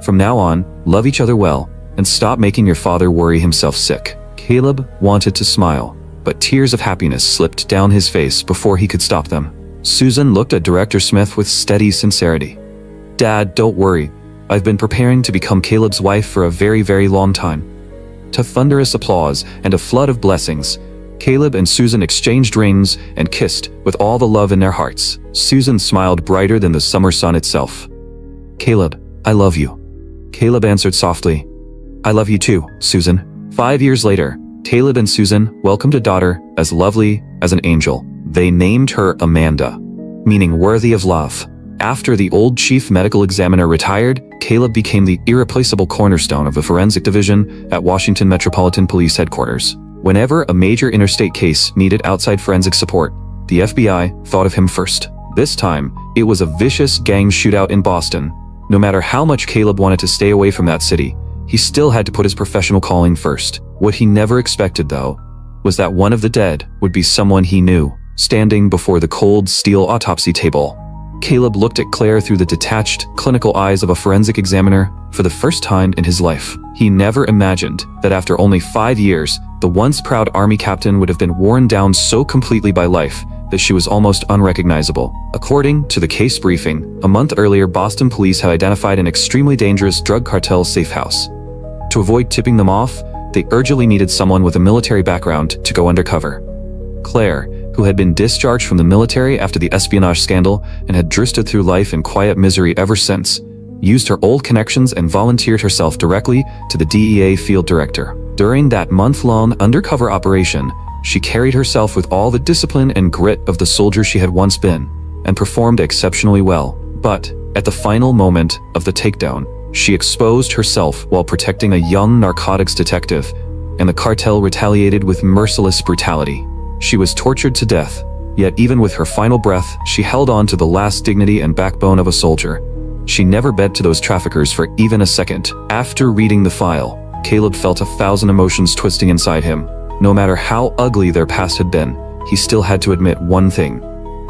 From now on, love each other well, and stop making your father worry himself sick." Caleb wanted to smile, but tears of happiness slipped down his face before he could stop them. Susan looked at Director Smith with steady sincerity. "Dad, don't worry. I've been preparing to become Caleb's wife for a very, very long time." To thunderous applause and a flood of blessings, Caleb and Susan exchanged rings and kissed with all the love in their hearts. Susan smiled brighter than the summer sun itself. "Caleb, I love you." Caleb answered softly, "I love you too, Susan." 5 years later, Caleb and Susan welcomed a daughter as lovely as an angel. They named her Amanda, meaning worthy of love. After the old chief medical examiner retired, Caleb became the irreplaceable cornerstone of the forensic division at Washington Metropolitan Police Headquarters. Whenever a major interstate case needed outside forensic support, the FBI thought of him first. This time, it was a vicious gang shootout in Boston. No matter how much Caleb wanted to stay away from that city, he still had to put his professional calling first. What he never expected, though, was that one of the dead would be someone he knew, standing before the cold steel autopsy table. Caleb looked at Claire through the detached, clinical eyes of a forensic examiner for the first time in his life. He never imagined that after only 5 years, the once proud Army captain would have been worn down so completely by life that she was almost unrecognizable. According to the case briefing, a month earlier, Boston police had identified an extremely dangerous drug cartel safe house. To avoid tipping them off, they urgently needed someone with a military background to go undercover. Claire, who had been discharged from the military after the espionage scandal and had drifted through life in quiet misery ever since, used her old connections and volunteered herself directly to the DEA field director. During that month-long undercover operation, she carried herself with all the discipline and grit of the soldier she had once been, and performed exceptionally well. But, at the final moment of the takedown, she exposed herself while protecting a young narcotics detective, and the cartel retaliated with merciless brutality. She was tortured to death, yet even with her final breath, she held on to the last dignity and backbone of a soldier. She never bent to those traffickers for even a second. After reading the file, Caleb felt 1,000 emotions twisting inside him. No matter how ugly their past had been, he still had to admit one thing.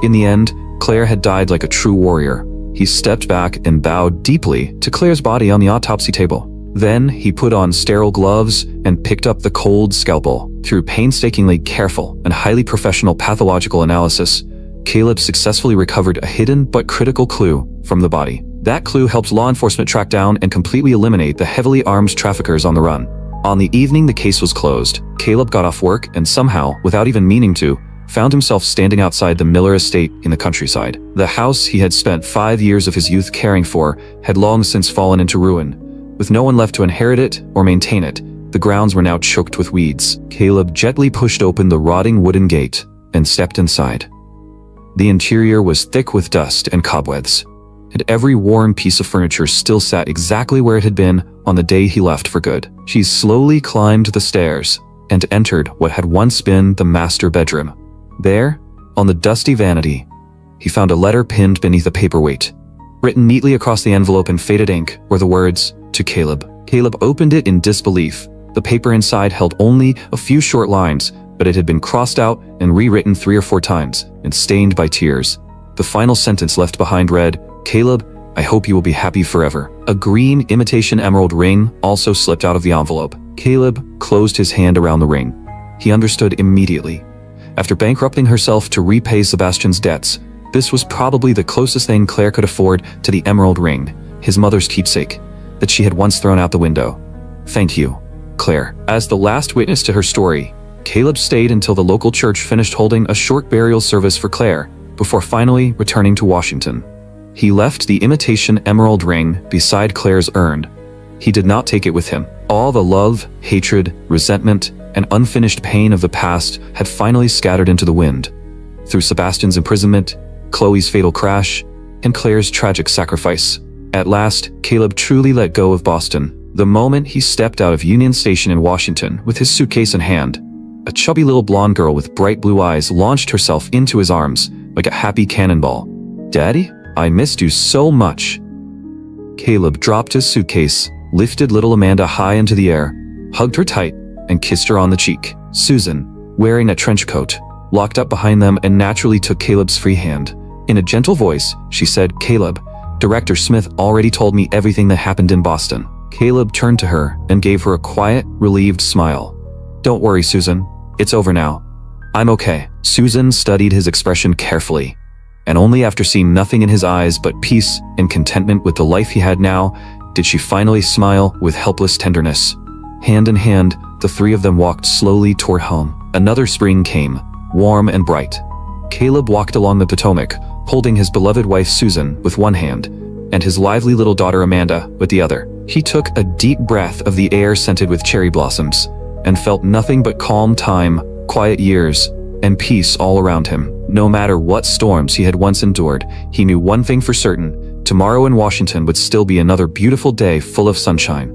In the end, Claire had died like a true warrior. He stepped back and bowed deeply to Claire's body on the autopsy table. Then he put on sterile gloves and picked up the cold scalpel. Through painstakingly careful and highly professional pathological analysis, Caleb successfully recovered a hidden but critical clue from the body. That clue helped law enforcement track down and completely eliminate the heavily armed traffickers on the run. On the evening the case was closed, Caleb got off work and somehow, without even meaning to, found himself standing outside the Miller estate in the countryside. The house he had spent 5 years of his youth caring for had long since fallen into ruin. With no one left to inherit it or maintain it, the grounds were now choked with weeds. Caleb gently pushed open the rotting wooden gate and stepped inside. The interior was thick with dust and cobwebs, and every worn piece of furniture still sat exactly where it had been on the day he left for good. She slowly climbed the stairs and entered what had once been the master bedroom. There, on the dusty vanity, he found a letter pinned beneath a paperweight. Written neatly across the envelope in faded ink were the words, "To Caleb." Caleb opened it in disbelief. The paper inside held only a few short lines, but it had been crossed out and rewritten 3 or 4 times and stained by tears. The final sentence left behind read, "Caleb, I hope you will be happy forever." A green imitation emerald ring also slipped out of the envelope. Caleb closed his hand around the ring. He understood immediately. After bankrupting herself to repay Sebastian's debts, this was probably the closest thing Claire could afford to the emerald ring, his mother's keepsake, that she had once thrown out the window. "Thank you, Claire." As the last witness to her story, Caleb stayed until the local church finished holding a short burial service for Claire, before finally returning to Washington. He left the imitation emerald ring beside Claire's urn. He did not take it with him. All the love, hatred, resentment, and unfinished pain of the past had finally scattered into the wind. Through Sebastian's imprisonment, Chloe's fatal crash, and Claire's tragic sacrifice. At last, Caleb truly let go of Boston. The moment he stepped out of Union Station in Washington with his suitcase in hand, a chubby little blonde girl with bright blue eyes launched herself into his arms like a happy cannonball. "Daddy, I missed you so much." Caleb dropped his suitcase, lifted little Amanda high into the air, hugged her tight, and kissed her on the cheek. Susan, wearing a trench coat, walked up behind them and naturally took Caleb's free hand. In a gentle voice, she said, "Caleb, Director Smith already told me everything that happened in Boston." Caleb turned to her and gave her a quiet, relieved smile. "Don't worry, Susan. It's over now. I'm okay." Susan studied his expression carefully, and only after seeing nothing in his eyes but peace and contentment with the life he had now, did she finally smile with helpless tenderness. Hand in hand, the 3 of them walked slowly toward home. Another spring came, warm and bright. Caleb walked along the Potomac, holding his beloved wife Susan with one hand, and his lively little daughter Amanda with the other. He took a deep breath of the air scented with cherry blossoms, and felt nothing but calm time, quiet years, and peace all around him. No matter what storms he had once endured, he knew one thing for certain: tomorrow in Washington would still be another beautiful day full of sunshine.